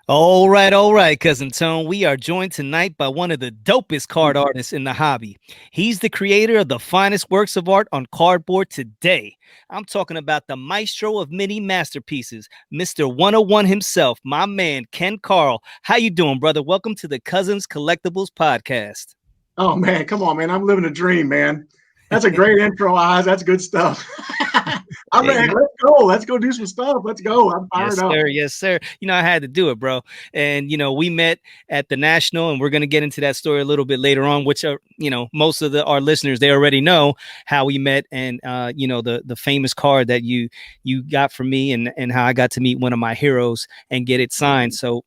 All right, Cousin Tone. We are joined tonight by one of the dopest card artists in the hobby. He's the creator of the finest works of art on cardboard today. I'm talking about the maestro of many masterpieces, Mr. 101 himself, my man, Ken Karl. How you doing, brother? Welcome to the Cousins Collectibles podcast. Oh man, come on, man. I'm living a dream, man. That's a great intro, Oz. That's good stuff. I'm Hey, ready. man. Let's go. Let's go do some stuff. Let's go. I'm Yes, fired up. sir. Yes, sir. I had to do it, bro. And we met at the National, and we're gonna get into that story a little bit later on, which are, most of our listeners, they already know how we met, and the famous card that you got from me, and how I got to meet one of my heroes and get it signed. So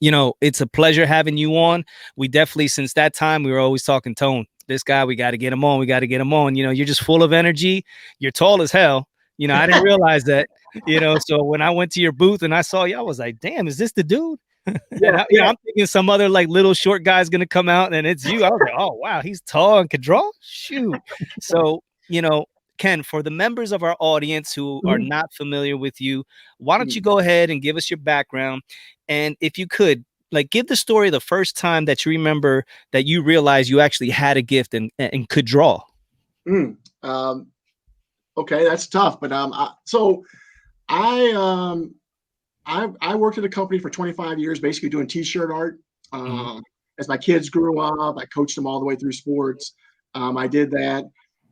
it's a pleasure having you on. We definitely, since that time, we were always talking, Tone, this guy, we got to get him on. We got to get him on. You're just full of energy. You're tall as hell. I didn't realize that, so when I went to your booth and I saw you, I was like, damn, is this the dude? And Yeah. I'm thinking some other like little short guy's going to come out and it's you. I was like, oh, wow, he's tall and can draw. Shoot. So, Ken, for the members of our audience who are Mhm. not familiar with you, why don't you go ahead and give us your background? And if you could, like, give the story of the first time that you remember that you realized you actually had a gift and could draw. Mm. Um, okay, that's tough. But so I I worked at a company for 25 years, basically doing T-shirt art. Mhm. Um, as my kids grew up, I coached them all the way through sports. I did that,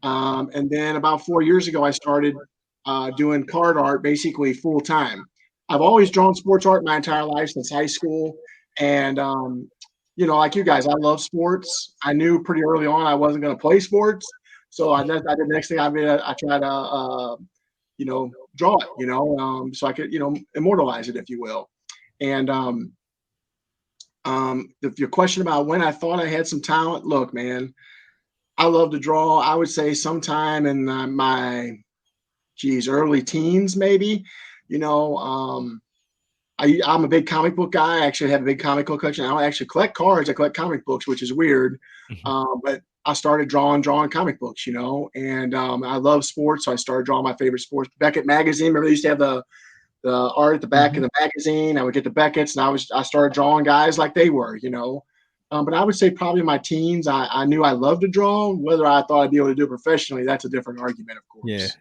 and then about 4 years ago, I started doing card art basically full time. I've always drawn sports art my entire life since high school, and like you guys, I love sports. I knew pretty early on I wasn't going to play sports, so I did the next thing I did. I tried to draw it, so I could, immortalize it, if you will. And if your question about when I thought I had some talent, look, man, I love to draw. I would say sometime in my, early teens, maybe. You know, I'm a big comic book guy. I actually have a big comic book collection. I don't actually collect cards. I collect comic books, which is weird. Mhm. But I started drawing comic books, and I love sports. So I started drawing my favorite sports. Beckett magazine. Remember, they used to have the art at the back of Mhm. the magazine. I would get the Beckett's, and I started drawing guys like they were, But I would say probably in my teens, I knew I loved to draw. Whether I thought I'd be able to do it professionally, that's a different argument, of Yeah. course.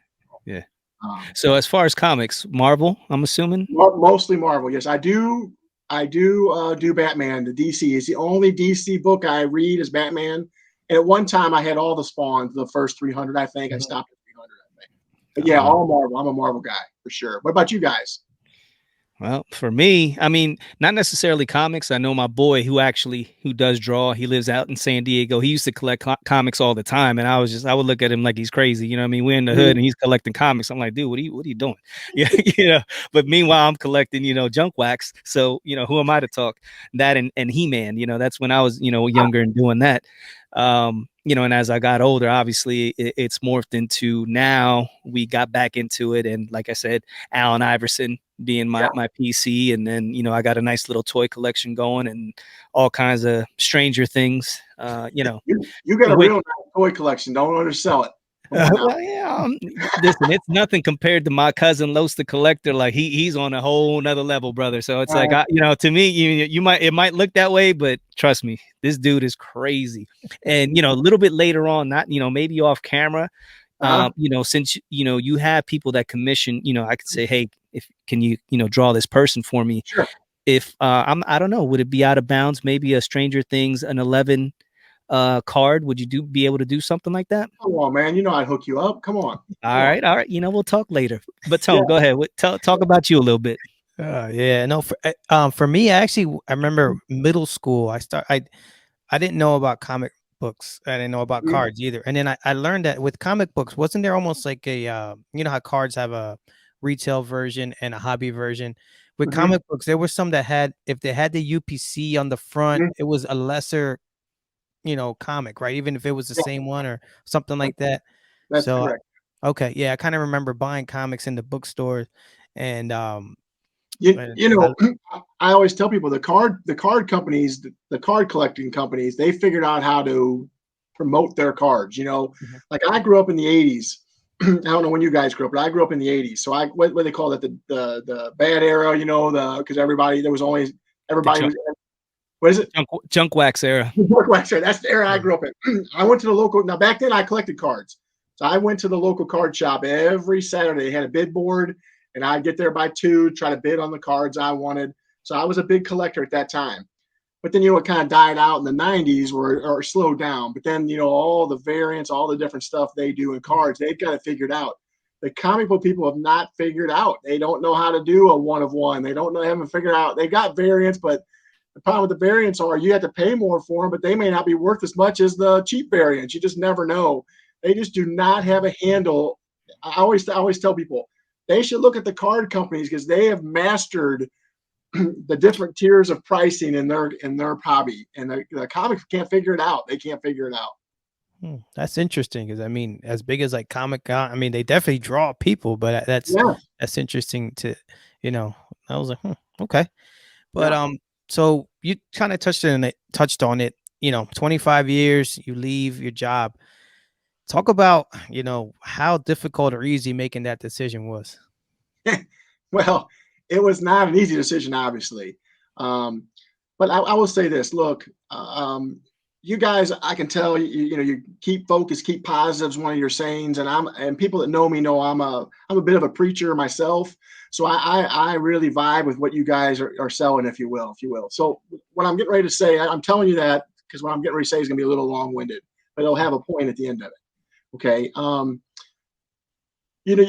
Yeah. Um, So as far as comics, Marvel, I'm assuming. Mostly Marvel. Yes, I do. I do Batman. The DC is the only DC book I read is Batman. And at one time, I had all the Spawns, the first 300. I think I Mhm. stopped at 300. I think. But Oh, yeah, wow. all Marvel. I'm a Marvel guy for sure. What about you guys? Well, for me, I mean, not necessarily comics. I know my boy who does draw. He lives out in San Diego. He used to collect comics all the time, and I would look at him like he's crazy. You know what I mean? We're in the hood, Mhm. and he's collecting comics. I'm like, dude, what are you doing? Yeah, But meanwhile, I'm collecting, junk wax. So, who am I to talk? That and He-Man. That's when I was, younger and doing that. And as I got older, obviously, it's morphed into now we got back into it, and like I said, Allen Iverson being Yeah. my PC, and then I got a nice little toy collection going and all kinds of Stranger Things. You got a Which real nice toy collection. Don't undersell it. Come on now. well, yeah, listen, it's nothing compared to my cousin Los the Collector. Like he's on a whole nother level, brother. So it's like to me, it might look that way, but trust me, this dude is crazy. And a little bit later on, not maybe off camera, Uh-huh. since you have people that commission, I could say, hey, if can you draw this person for me? Sure. If I don't know, would it be out of bounds? Maybe a Stranger Things, an 11 card? Would you be able to do something like that? Come on, man. You know I'd hook you up. Come on. Come on. All right. We'll talk later. But Yeah. Tone, go ahead. Talk about you a little bit. Yeah, no, for me, I remember middle school. I didn't know about comic books. I didn't know about Mhm. cards either. And then I learned that with comic books, wasn't there almost like a how cards have a retail version and a hobby version? With Mhm. comic books, there were some that had, if they had the UPC on the front, Mhm. it was a lesser, comic, right? Even if it was the Yeah, same one or something like that. that's So correct. okay, yeah, I kind of remember buying comics in the bookstores, and Man, You know, I always tell people the card companies, the card collecting companies, they figured out how to promote their cards. You know, Mhm. like I grew up in the '80s. I don't know when you guys grew up, but I grew up in the '80s. So what they call it, the bad era. You know, because there was always The everybody was, what is it? junk wax era. That's the era I Yeah. grew up in. I went to the local. Now back then, I collected cards, so I went to the local card shop every Saturday. They had a bid board, and I'd get there by 2, try to bid on the cards I wanted. So I was a big collector at that time. But then it kind of died out in the '90s, or slowed down. But then all the variants, all the different stuff they do in cards, they've got it figured out. The comic book people have not figured out. They don't know how to do a one of one. They don't know. They haven't figured out. They got variants, but the problem with the variants are you have to pay more for them, but they may not be worth as much as the cheap variants. You just never know. They just do not have a handle. I always tell people they should look at the card companies because they have mastered the different tiers of pricing in their hobby, and the comics can't figure it out. They can't figure it out. That's interesting because I mean, as big as like Comic Con, I mean, they definitely draw people, but Yeah, that's interesting to, you know. I was like, okay, but yeah. so you kind of touched on it. 25 years, you leave your job. Talk about how difficult or easy making that decision was. Well, it was not an easy decision, obviously. Um, but I will say this: look, you guys, I can tell you keep focused, keep positive is one of your sayings, and people that know me know I'm a bit of a preacher myself, so I really vibe with what you guys are selling, if you will. So what I'm getting ready to say, I'm telling you that because what I'm getting ready to say is going to be a little long winded, but it'll have a point at the end of it. Okay. You know,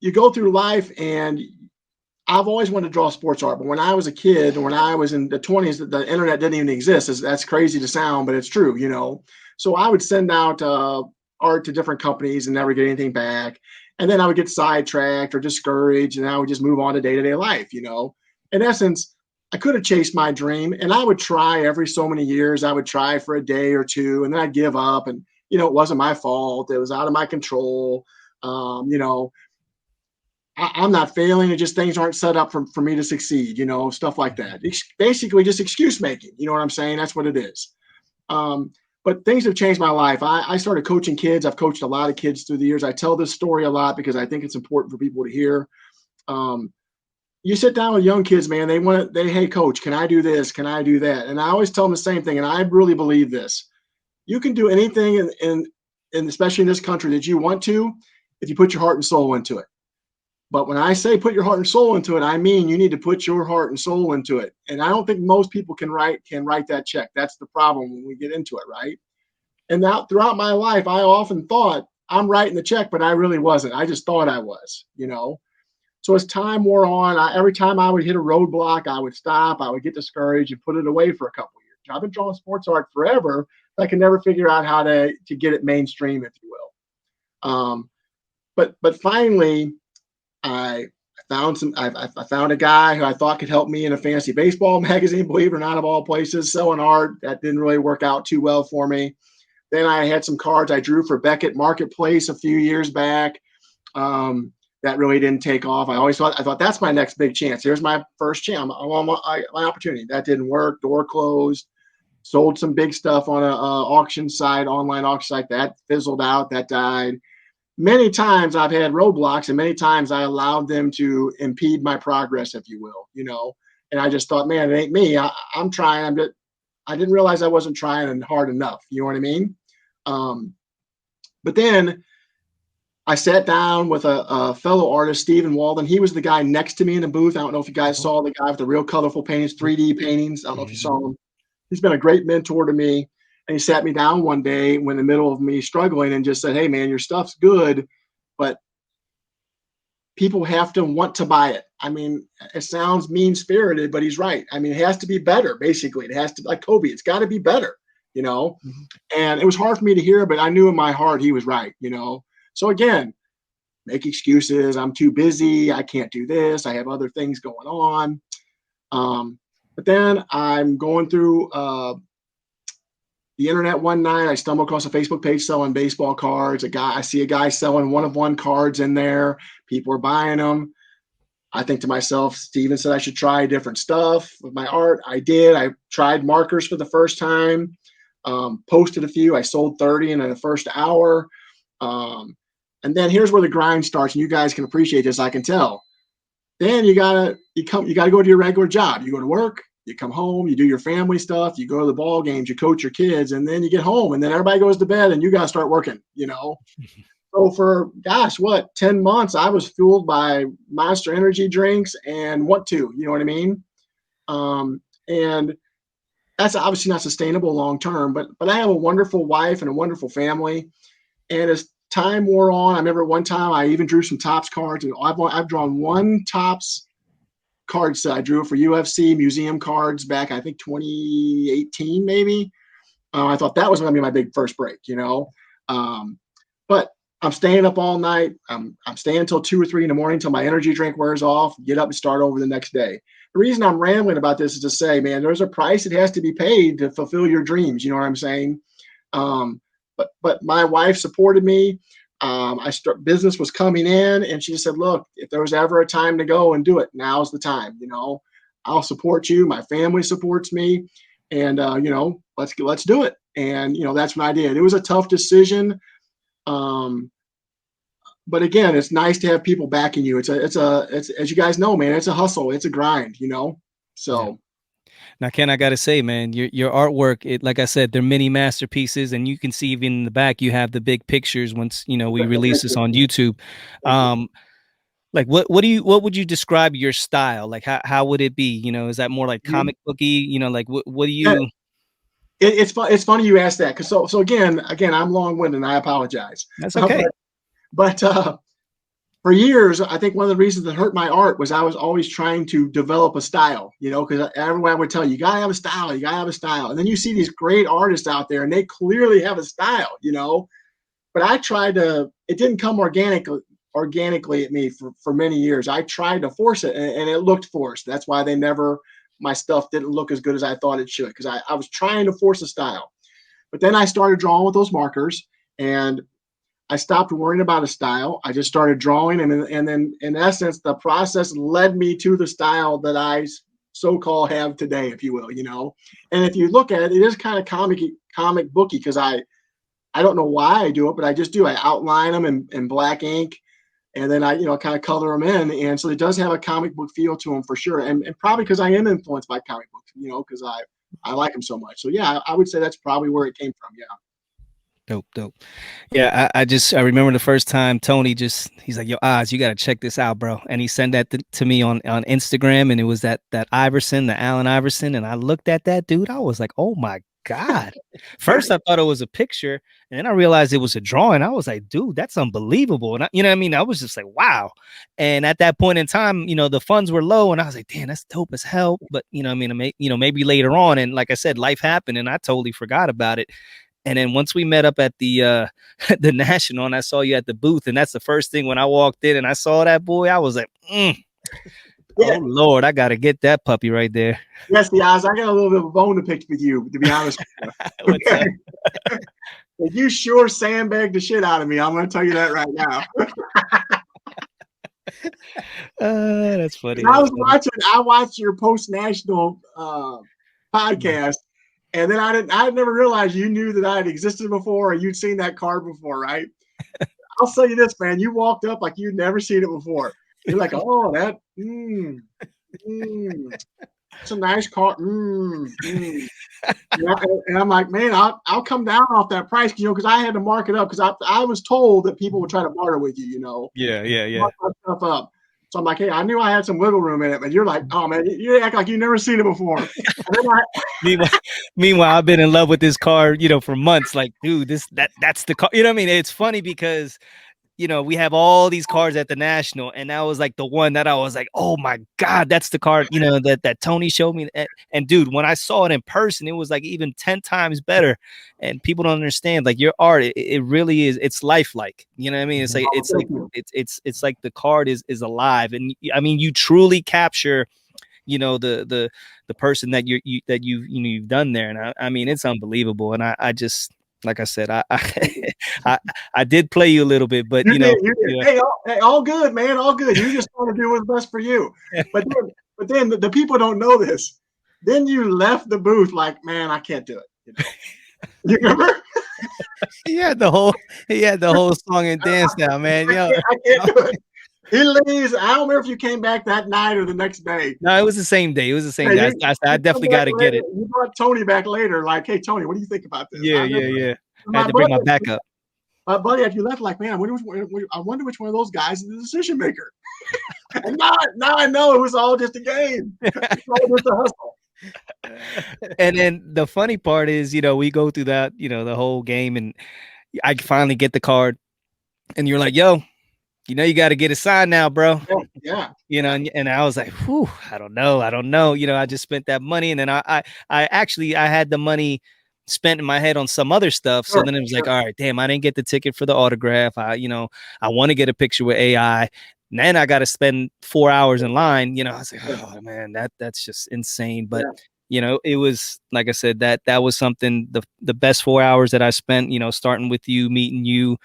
you go through life and I've always wanted to draw sports art, but when I was a kid, when I was in the 20s, the internet didn't even exist. That's crazy to sound, but it's true. So I would send out art to different companies and never get anything back. And then I would get sidetracked or discouraged, and I would just move on to day-to-day life. In essence, I could have chased my dream, and I would try every so many years. I would try for a day or two, and then I'd give up. And it wasn't my fault. It was out of my control. Um, you know, I'm not failing. It just things aren't set up for me to succeed, stuff like that. It's basically just excuse making. You know what I'm saying? That's what it is. Um, but things have changed my life. I started coaching kids. I've coached a lot of kids through the years. I tell this story a lot because I think it's important for people to hear. Um, you sit down with young kids, man, hey, coach, can I do this? Can I do that? And I always tell them the same thing. And I really believe this. You can do anything in especially in this country that you want to, if you put your heart and soul into it. But when I say put your heart and soul into it, I mean you need to put your heart and soul into it. And I don't think most people can write that check. That's the problem when we get into it, right? And now throughout my life, I often thought I'm writing the check, but I really wasn't. I just thought I was. So as time wore on, every time I would hit a roadblock, I would stop, I would get discouraged and put it away for a couple of years. I've been drawing sports art forever, but I can never figure out how to get it mainstream, if you will. But finally, I I found a guy who I thought could help me in a fantasy baseball magazine, believe it or not, of all places, selling art. That didn't really work out too well for me. Then I had some cards I drew for Beckett Marketplace a few years back. That really didn't take off. I thought that's my next big chance. Here's my first chance. My opportunity. That didn't work. Door closed. Sold some big stuff on a auction site, online auction site. That fizzled out. That died. Many times I've had roadblocks, and many times I allowed them to impede my progress, if you will. And I just thought, man, it ain't me. I'm trying. I didn't realize I wasn't trying hard enough. You know what I mean? But then I sat down with a fellow artist, Stephen Walden. He was the guy next to me in the booth. I don't know if you guys saw the guy with the real colorful paintings, 3D paintings. I don't know if you saw him. He's been a great mentor to me. And he sat me down one day when in the middle of me struggling and just said, hey, man, your stuff's good, but people have to want to buy it. I mean, it sounds mean-spirited, but he's right. I mean, it has to be better, basically. It has to, like Kobe, it's got to be better. And it was hard for me to hear, but I knew in my heart he was right. So again, make excuses. I'm too busy. I can't do this. I have other things going on. But then I'm going through the internet one night. I stumble across a Facebook page selling baseball cards. I see a guy selling one-of-one cards in there. People are buying them. I think to myself, Steven said I should try different stuff with my art. I did. I tried markers for the first time, posted a few. I sold 30 in the first hour. And then here's where the grind starts, and you guys can appreciate this, I can tell. Then you gotta go to your regular job. You go to work, you come home, you do your family stuff, you go to the ball games, you coach your kids, and then you get home, and then everybody goes to bed, and you gotta start working, you know. So for 10 months, I was fueled by Monster energy drinks and you know what I mean? And that's obviously not sustainable long term, but I have a wonderful wife and a wonderful family. And as time wore on, I remember one time I even drew some Topps cards. And I've drawn one Topps card set. I drew it for UFC museum cards back, I think 2018 maybe. I thought that was going to be my big first break, you know. But I'm staying up all night. I'm staying until 2 or 3 in the morning until my energy drink wears off, get up and start over the next day. The reason I'm rambling about this is to say, man, there's a price that has to be paid to fulfill your dreams. You know what I'm saying? But my wife supported me. Business was coming in, and she said, look, if there was ever a time to go and do it, now's the time. You know, I'll support you. My family supports me. And, you know, let's do it. And, you know, that's what I did. It was a tough decision. But again, it's nice to have people backing you. It's as you guys know, man, it's a hustle. It's a grind, you know? So. Yeah. Now, Ken, I gotta say, man, your artwork, like I said, they're mini masterpieces, and you can see even in the back you have the big pictures once, you know, we release this on YouTube. Like what would you describe your style? Like how would it be? You know, is that more like comic booky? You know, like what do you It's funny you asked that, because so again, I'm long-winded and I apologize. That's okay. But for years, I think one of the reasons that hurt my art was I was always trying to develop a style, you know, because everyone would tell you, you gotta have a style, you gotta have a style. And then you see these great artists out there and they clearly have a style, you know. But I tried to, it didn't come organically at me for many years. I tried to force it, and it looked forced. That's why my stuff didn't look as good as I thought it should, because I was trying to force a style. But then I started drawing with those markers, and I stopped worrying about a style. I just started drawing, and then in essence, the process led me to the style that I so-called have today, if you will, you know. And if you look at it, it is kind of comic booky, because I don't know why I do it, but I just do. I outline them in black ink, and then I, you know, kind of color them in. And so it does have a comic book feel to them for sure. And probably because I am influenced by comic books, you know, because I like them so much. So yeah, I would say that's probably where it came from. Yeah. Dope. Yeah, I remember the first time Tony he's like, yo, Oz, you gotta check this out, bro. And he sent that to me on Instagram, and it was that Iverson, the Allen Iverson, and I looked at that dude. I was like, oh my God. First I thought it was a picture, and then I realized it was a drawing. I was like, dude, that's unbelievable. And you know what I mean? I was just like, wow. And at that point in time, you know, the funds were low, and I was like, damn, that's dope as hell. But you know, I mean, maybe later on, and like I said, life happened, and I totally forgot about it. And then once we met up at the the National, and I saw you at the booth, and that's the first thing when I walked in and I saw that boy, I was like, Yeah. Oh Lord, I gotta get that puppy right there. Yes, the Oz, I got a little bit of a bone to pick with you, to be honest with you. What's up? You sure sandbagged the shit out of me. I'm going to tell you that right now. That's funny. I watched your post-national podcast, and then I had never realized you knew that I had existed before, or you'd seen that card before, right? I'll tell you this, man. You walked up like you'd never seen it before. You're like, oh, that, it's a nice card. Yeah, and I'm like, man, I'll come down off that price, you know, because I had to mark it up, because I was told that people would try to barter with you, you know. Yeah. Mark that stuff up. So I'm like, hey, I knew I had some wiggle room in it, but you're like, oh man, you act like you've never seen it before. Meanwhile, I've been in love with this car, you know, for months. Like, dude, that's the car. You know what I mean? It's funny because, you know, we have all these cars at the National, and that was like the one that I was like, oh my God, that's the car, you know, that Tony showed me. And dude, when I saw it in person, it was like even 10 times better. And people don't understand, like, your art, it really is, it's lifelike. You know what I mean? It's like it's like the card is alive. And I mean, you truly capture, you know, the person that you've done there. And I mean, it's unbelievable. And I just, like I said, I, I did play you a little bit, but You you know, did, you did. yeah. Hey, all good, man, all good. You just want to do what's best for you. But then the people don't know this. Then you left the booth like, man, I can't do it. You know, you remember? He had the whole song and dance now, man. Yo, I can't do it. He leaves. I don't remember if you came back that night or the next day. No, it was the same day. It was the same Yeah, day. I definitely got to get it. You brought Tony back later, like, hey, Tony, what do you think about this? Yeah, yeah, yeah. I had My to bring buddy, my backup. after you left, like, man, I wonder which one of those guys is the decision maker. And now I know it was all just a game. It's all just a hustle. And then the funny part is, you know, we go through that, you know, the whole game, and I finally get the card, and you're like, yo, you know, you got to get it signed now, bro. Yeah. You know, and I was like, whew, I don't know. You know, I just spent that money, and then I actually I had the money spent in my head on some other stuff. So then it was like, all right, damn, I didn't get the ticket for the autograph. You know, I want to get a picture with AI. And then I got to spend 4 hours in line. You know, I was like, oh man, that's just insane. But you know, it was like I said, that was something, the best 4 hours that I spent, you know, starting with you, meeting you,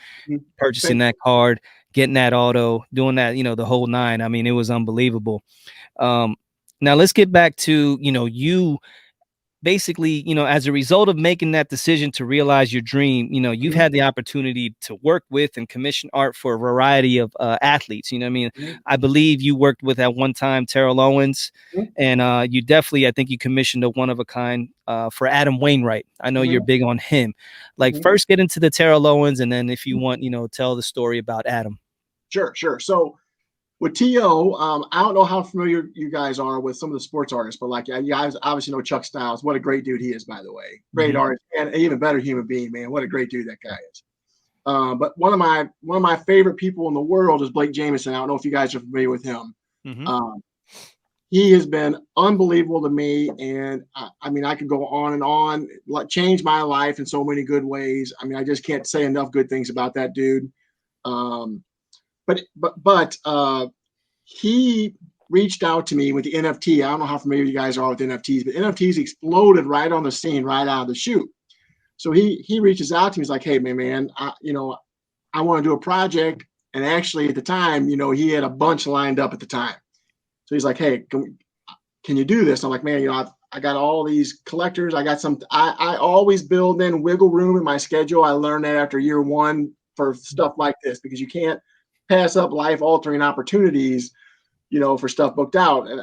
purchasing that card, getting that auto, doing that, you know, the whole nine. I mean, it was unbelievable. Now let's get back to, you know, you basically, you know, as a result of making that decision to realize your dream, you know, you've had the opportunity to work with and commission art for a variety of athletes. You know what I mean? I believe you worked with at one time Terrell Owens, and you definitely, I think you commissioned a one of a kind for Adam Wainwright. I know you're big on him. Like, first get into the Terrell Owens, and then if you want, you know, tell the story about Adam. Sure. So with T.O., I don't know how familiar you guys are with some of the sports artists, but like, you guys obviously know Chuck Stiles. What a great dude he is, by the way. Great artist and an even better human being, man. What a great dude that guy is. But one of my favorite people in the world is Blake Jameson. I don't know if you guys are familiar with him. He has been unbelievable to me, and I mean, I could go on and on. Like, changed my life in so many good ways. I mean, I just can't say enough good things about that dude. But he reached out to me with the NFT. I don't know how familiar you guys are with NFTs, but NFTs exploded right on the scene, right out of the chute. So he reaches out to me. He's like, hey, man, I want to do a project. And actually, at the time, you know, he had a bunch lined up at the time. So he's like, hey, can you do this? I'm like, man, you know, I got all these collectors. I got some. I always build in wiggle room in my schedule. I learned that after year one for stuff like this, because you can't pass up life-altering opportunities, you know, for stuff booked out. And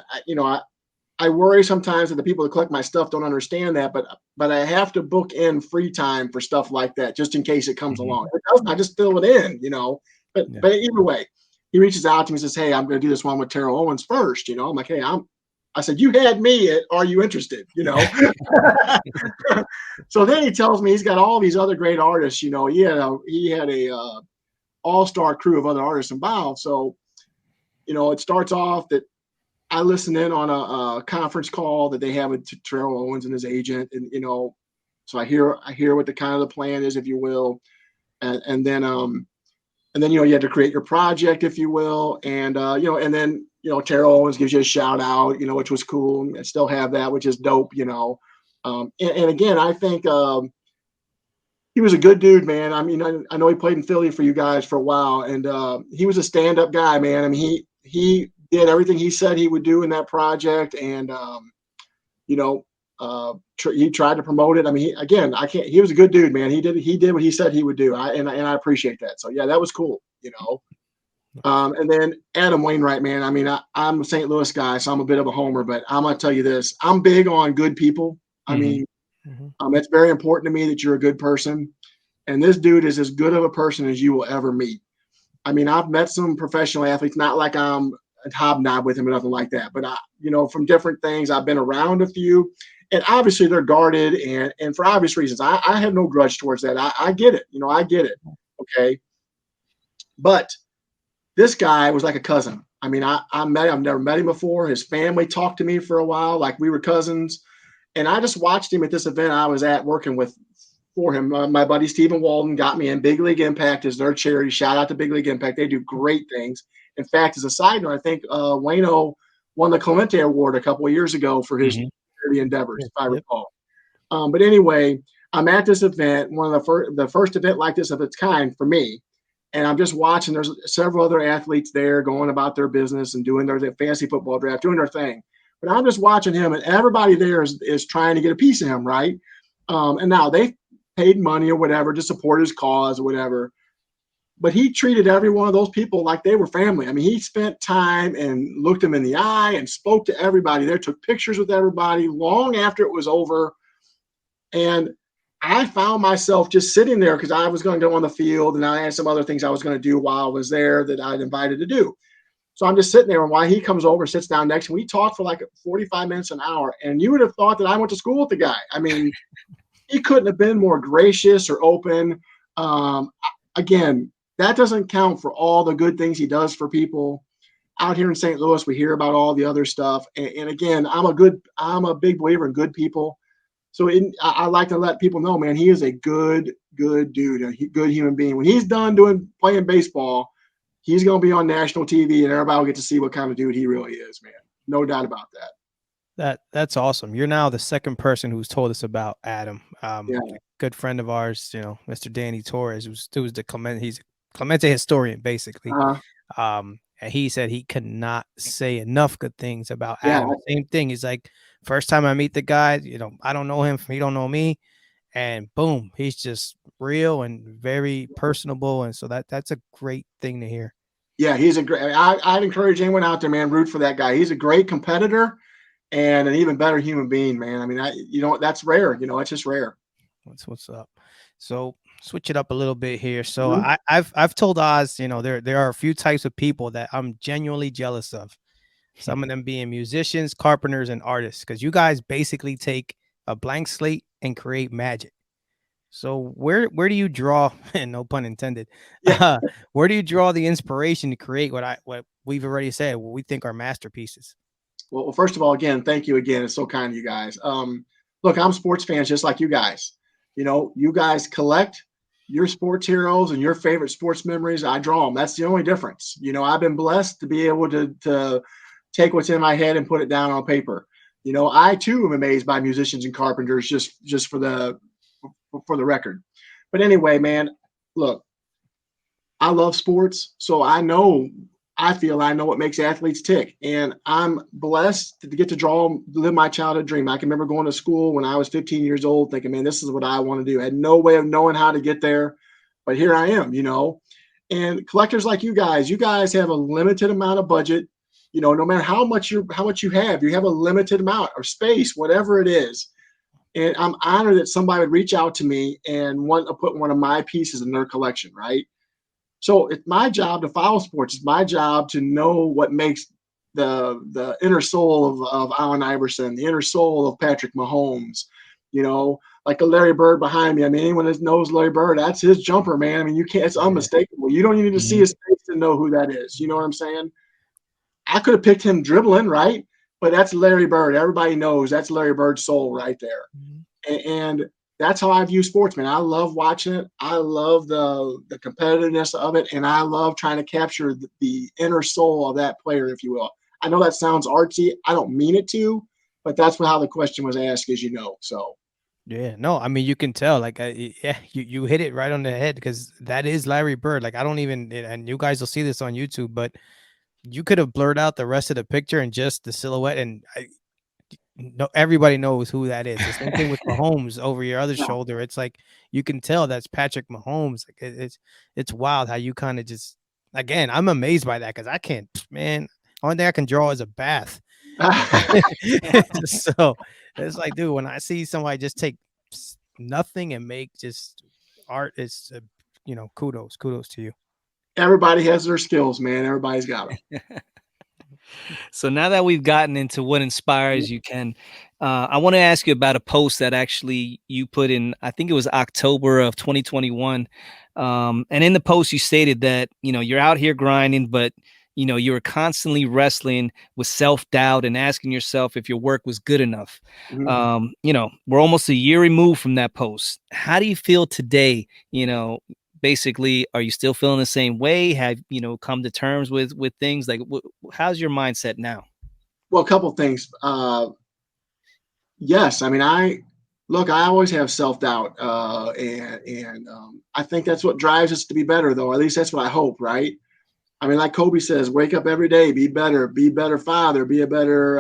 I worry sometimes that the people that collect my stuff don't understand that, but I have to book in free time for stuff like that just in case it comes along. It doesn't, I just fill it in, you know. But either way, he reaches out to me and says, hey, I'm going to do this one with Terrell Owens first. You know, I'm like, hey, I said, you had me at, are you interested? You know. So then he tells me he's got all these other great artists. You know, he had a all-star crew of other artists involved. So, you know, it starts off that I listen in on a conference call that they have with Terrell Owens and his agent, and you know, so I hear what the kind of the plan is, if you will, and then you know, you have to create your project, if you will, and you know, and then you know, Terrell Owens gives you a shout out, you know, which was cool. I still have that, which is dope, you know, and again, I think he was a good dude, man. I mean, I know he played in Philly for you guys for a while, and he was a stand-up guy, man. I mean, he did everything he said he would do in that project, and you know, he tried to promote it. I mean, he was a good dude, man. He did what he said he would do, and I appreciate that. So yeah, that was cool, you know. And then Adam Wainwright, man. I mean, I'm a St. Louis guy, so I'm a bit of a homer, but I'm gonna tell you this: I'm big on good people. I mean, it's very important to me that you're a good person, and this dude is as good of a person as you will ever meet. I mean, I've met some professional athletes, not like I'm a hobnob with him or nothing like that, but you know, from different things, I've been around a few, and obviously they're guarded, and for obvious reasons. I have no grudge towards that. I get it, you know, I get it. Okay, but this guy was like a cousin. I mean, I've never met him before. His family talked to me for a while, like we were cousins, and I just watched him at this event I was at working with for him. My buddy Stephen Walden got me in. Big League Impact is their charity. Shout out to Big League Impact. They do great things. In fact, as a side note, I think Wayno won the Clemente Award a couple of years ago for his charity endeavors, if I recall. But anyway, I'm at this event, one of the first event like this of its kind for me. And I'm just watching. There's several other athletes there going about their business and doing their fantasy football draft, doing their thing. But I'm just watching him, and everybody there is trying to get a piece of him, right? And now they paid money or whatever to support his cause or whatever. But he treated every one of those people like they were family. I mean, he spent time and looked them in the eye and spoke to everybody there, took pictures with everybody long after it was over. And I found myself just sitting there because I was going to go on the field and I had some other things I was going to do while I was there that I'd invited to do. So I'm just sitting there, and while he comes over and sits down next to me, we talked for like 45 minutes, an hour. And you would have thought that I went to school with the guy. I mean, he couldn't have been more gracious or open. Again, that doesn't count for all the good things he does for people. Out here in St. Louis, we hear about all the other stuff. And again, I'm a big believer in good people. So I like to let people know, man, he is a good dude, a good human being. When he's done playing baseball, he's going to be on national TV, and everybody will get to see what kind of dude he really is, man. No doubt about that. That's awesome. You're now the second person who's told us about Adam. Yeah. A good friend of ours, Mr. Danny Torres, he's a Clemente historian, basically. And he said he could not say enough good things about Adam. Same thing. He's like, first time I meet the guy, I don't know him, he don't know me. And boom, he's just real and very personable. And so that's a great thing to hear. Yeah, he's a great. I'd encourage anyone out there, man, root for that guy. He's a great competitor and an even better human being, man. I mean, that's rare. It's just rare. That's what's up. So switch it up a little bit here. So I've told Oz, there are a few types of people that I'm genuinely jealous of. Some of them being musicians, carpenters, and artists, because you guys basically take a blank slate and create magic. So where do you draw, and no pun intended, where do you draw the inspiration to create what we've already said, what we think are masterpieces? Well, first of all, again, thank you again. It's so kind of you guys. Look, I'm sports fans just like you guys. You guys collect your sports heroes and your favorite sports memories. I draw them. That's the only difference. I've been blessed to be able to take what's in my head and put it down on paper. I too am amazed by musicians and carpenters just for the record. But anyway, man, look, I love sports, so I feel I know what makes athletes tick. And I'm blessed to get to live my childhood dream. I can remember going to school when I was 15 years old thinking, man, this is what I want to do. I had no way of knowing how to get there, but here I am, And collectors like you guys have a limited amount of budget. No matter how much you have a limited amount or space, whatever it is. And I'm honored that somebody would reach out to me and want to put one of my pieces in their collection, right? So it's my job to follow sports. It's my job to know what makes the inner soul of Allen Iverson, the inner soul of Patrick Mahomes, like the Larry Bird behind me. I mean, anyone that knows Larry Bird, that's his jumper, man. I mean, it's unmistakable. You don't even need to see his face to know who that is. You know what I'm saying? I could have picked him dribbling, right? But that's Larry Bird. Everybody knows that's Larry Bird's soul right there. And that's how I view sports, man. I love watching it. I love the competitiveness of it. And I love trying to capture the inner soul of that player, if you will. I know that sounds artsy. I don't mean it to, but that's how the question was asked, as you know. So. Yeah, no, I mean, you can tell, like, you hit it right on the head, because that is Larry Bird. Like, I don't even, and you guys will see this on YouTube, but you could have blurred out the rest of the picture and just the silhouette, and everybody knows who that is. The same thing with Mahomes over your other shoulder. It's like you can tell that's Patrick Mahomes. Like, it's wild how you kind of just, again, I'm amazed by that, because I can't, man. Only thing I can draw is a bath. So it's like, dude, when I see somebody just take nothing and make just art, it's kudos to you. Everybody has their skills, man. Everybody's got them. So now that we've gotten into what inspires you, Ken, I want to ask you about a post that actually you put in, I think it was October of 2021. And in the post, you stated that, you're out here grinding, but, you were constantly wrestling with self-doubt and asking yourself if your work was good enough. We're almost a year removed from that post. How do you feel today? Basically, are you still feeling the same way? Have come to terms with things? Like, how's your mindset now? Well, a couple of things. Yes, I mean, Look, I always have self-doubt, I think that's what drives us to be better, though. At least that's what I hope, right? I mean, like Kobe says, wake up every day, be better father, be a better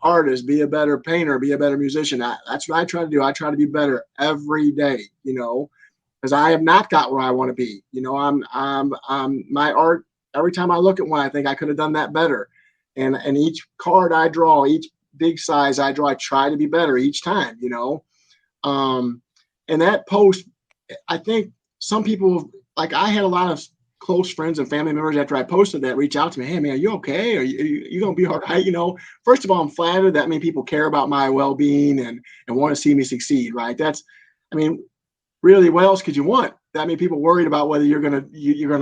artist, be a better painter, be a better musician. That's what I try to do. I try to be better every day, because I have not got where I want to be. My art. Every time I look at one, I think I could have done that better. And each card I draw, each big size I draw, I try to be better each time. Um, and that post, I think some people, like I had a lot of close friends and family members after I posted that reach out to me. Hey man, are you okay? Are you gonna be all right? First of all, I'm flattered that many people care about my well-being and want to see me succeed, right? I mean, really, what else could you want? That many people worried about whether you're gonna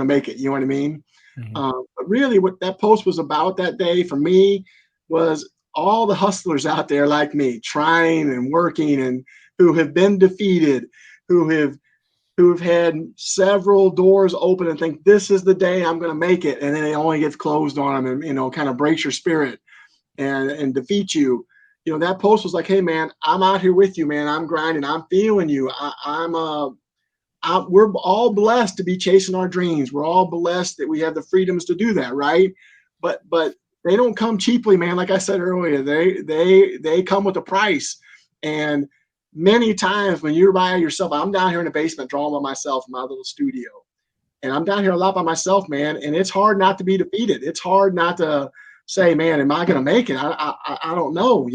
make it. You know what I mean? Mhm. But really, what that post was about that day for me was all the hustlers out there like me, trying and working, and who have been defeated, who have who've had several doors open and think this is the day I'm going to make it, and then it only gets closed on them, and kind of breaks your spirit and defeat you. That post was like, hey man, I'm out here with you, man. I'm grinding. I'm feeling you. We're all blessed to be chasing our dreams. We're all blessed that we have the freedoms to do that, right? But they don't come cheaply, man. Like I said earlier, they come with a price. And many times when you're by yourself, I'm down here in the basement drawing by myself in my little studio, and I'm down here a lot by myself, man. And it's hard not to be defeated. It's hard not to say, man, am I going to make it? I don't know.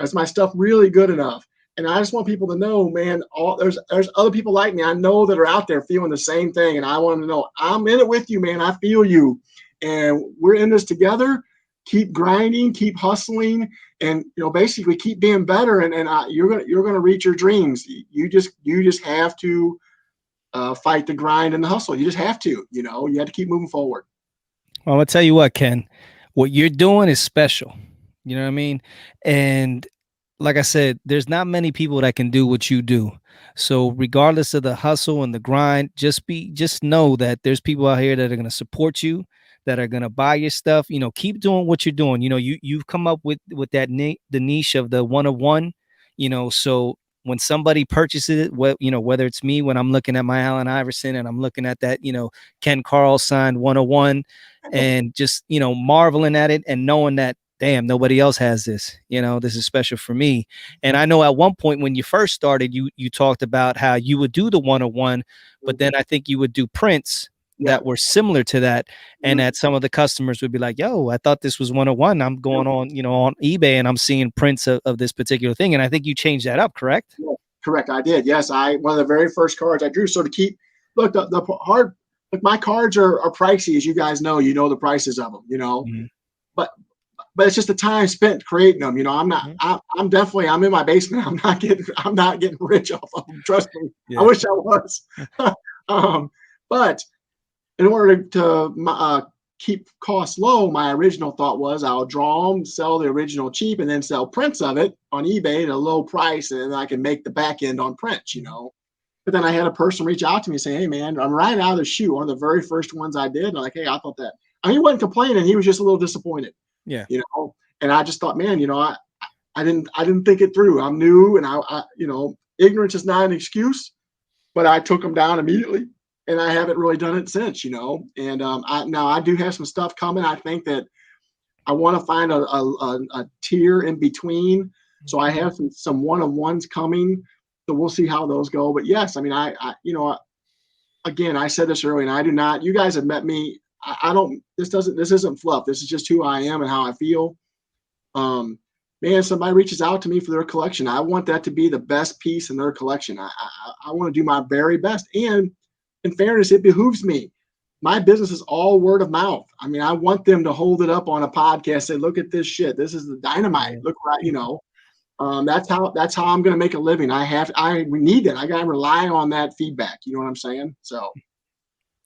Is my stuff really good enough? And I just want people to know, man, there's other people like me I know that are out there feeling the same thing. And I want them to know I'm in it with you, man. I feel you. And we're in this together. Keep grinding, keep hustling, and basically keep being better. And you're gonna reach your dreams. You just have to fight the grind and the hustle. You just have to. You have to keep moving forward. Well, I'm gonna tell you what, Ken, what you're doing is special. You know what I mean? And like I said, there's not many people that can do what you do. So regardless of the hustle and the grind, just know that there's people out here that are gonna support you, that are gonna buy your stuff. Keep doing what you're doing. You've come up with the niche of the one of one. So when somebody purchases it, whether it's me when I'm looking at my Allen Iverson and I'm looking at that, Ken Karl signed 101, and just marveling at it and knowing that, damn, nobody else has this. This is special for me. And I know at one point when you first started, you talked about how you would do the 101, but then I think you would do prints Yeah. that were similar to that, and that some of the customers would be like, yo, I thought this was 101. I'm going on eBay and I'm seeing prints of this particular thing. And I think you changed that up, correct? Yeah, correct. I did. Yes, one of the very first cards I drew. So to keep look the hard. Look, my cards are pricey, as you guys know. You know the prices of them. Mhm. But it's just the time spent creating them. I'm not. I'm definitely. I'm in my basement. I'm not getting rich off of them. Trust me. Yeah. I wish I was. But in order to keep costs low, my original thought was I'll draw them, sell the original cheap, and then sell prints of it on eBay at a low price, and then I can make the back end on prints. But then I had a person reach out to me saying, "Hey, man, I'm right out of the chute. One of the very first ones I did." And I'm like, "Hey, I thought that." I mean, he wasn't complaining. He was just a little disappointed. Yeah. And I just thought, man, I didn't think it through. I'm new, and ignorance is not an excuse. But I took them down immediately, and I haven't really done it since. And I do have some stuff coming. I think that I want to find a tier in between. So I have some one-on-ones coming. So we'll see how those go. But yes, I mean, again, I said this earlier, and I do not. You guys have met me. I don't. This isn't fluff. This is just who I am and how I feel. Man, somebody reaches out to me for their collection. I want that to be the best piece in their collection. I want to do my very best. And in fairness, it behooves me. My business is all word of mouth. I mean, I want them to hold it up on a podcast, say, look at this shit. This is the dynamite. Look right, that's how I'm going to make a living. I need that. I got to rely on that feedback. You know what I'm saying? So.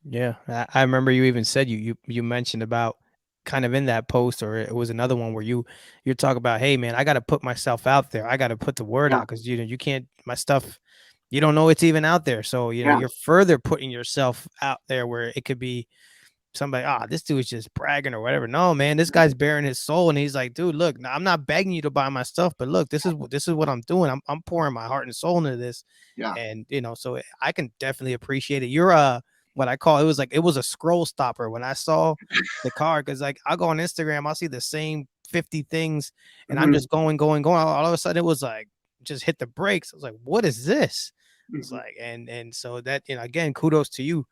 Yeah, I remember you even said you mentioned about kind of in that post, or it was another one where you talk about, hey man, I got to put myself out there. I got to put the word Yeah. out, because you can't, my stuff, you don't know it's even out there. So Yeah. you're further putting yourself out there where it could be somebody, this dude is just bragging or whatever. No, man, this guy's bearing his soul, and he's like, dude, look, I'm not begging you to buy my stuff, but look, this is what I'm doing. I'm pouring my heart and soul into this, Yeah. and so I can definitely appreciate it. You're what I call, it was a scroll stopper when I saw the card, because like I'll go on Instagram, I'll see the same 50 things, and I'm just going. All of a sudden, it was like just hit the brakes. I was like, what is this? It's like, and so that, again, kudos to you.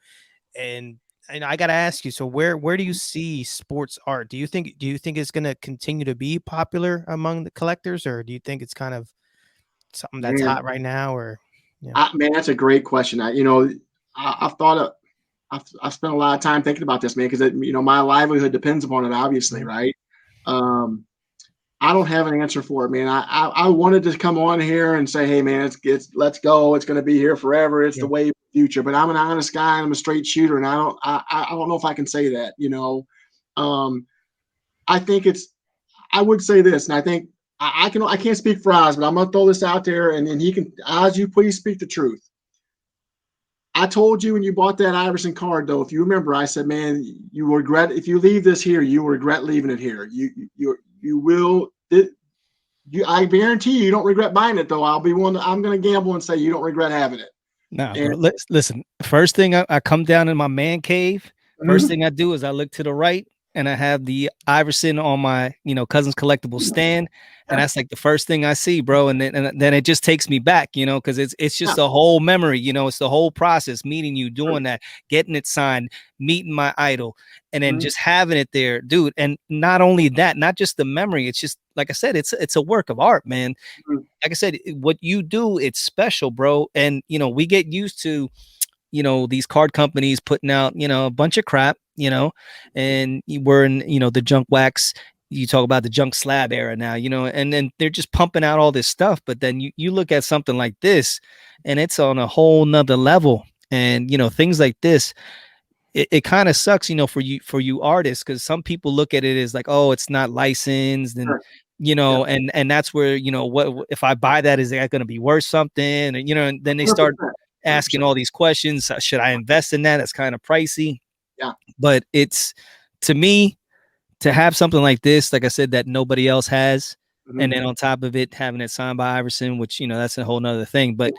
And I got to ask you, so where do you see sports art? Do you think it's going to continue to be popular among the collectors, or do you think it's kind of something that's Man, hot right now? Or man, that's a great question. I've thought of, I've spent a lot of time thinking about this, man, because my livelihood depends upon it, obviously, right? I don't have an answer for it, man. I wanted to come on here and say, hey, man, let's go. It's going to be here forever. It's the way of the future. But I'm an honest guy. And I'm a straight shooter, and I don't know if I can say that. I think I would say this, and I think I can't speak for Oz, but I'm going to throw this out there, and then he can. Oz, you please speak the truth. I told you when you bought that Iverson card, though, if you remember, I said, man, you will regret if you leave this here. You will regret leaving it here. You will. I guarantee you don't regret buying it, though. I'm going to gamble and say you don't regret having it. Nah, bro. Listen. First thing I come down in my man cave. First thing I do is I look to the right, and I have the Iverson on my, Cousins Collectibles stand, and that's like the first thing I see, bro. And then it just takes me back, because it's just a whole memory, it's the whole process, meeting you, doing that, getting it signed, meeting my idol, and then just having it there, dude. And not only that, not just the memory, it's just, like I said, it's a work of art, man. Like I said, what you do, it's special, bro. And we get used to these card companies putting out, a bunch of crap, and we're in, the junk wax. You talk about the junk slab era now, and then they're just pumping out all this stuff. But then you look at something like this, and it's on a whole nother level. And, things like this, it kind of sucks, for you artists, because some people look at it as like, oh, it's not licensed, and and that's where, what if I buy that, is that going to be worth something? And and then they start 100%. asking all these questions. Should I invest in that? It's kind of pricey. Yeah. But it's, to me, to have something like this, like I said, that nobody else has, and then on top of it, having it signed by Iverson, which, that's a whole nother thing. But,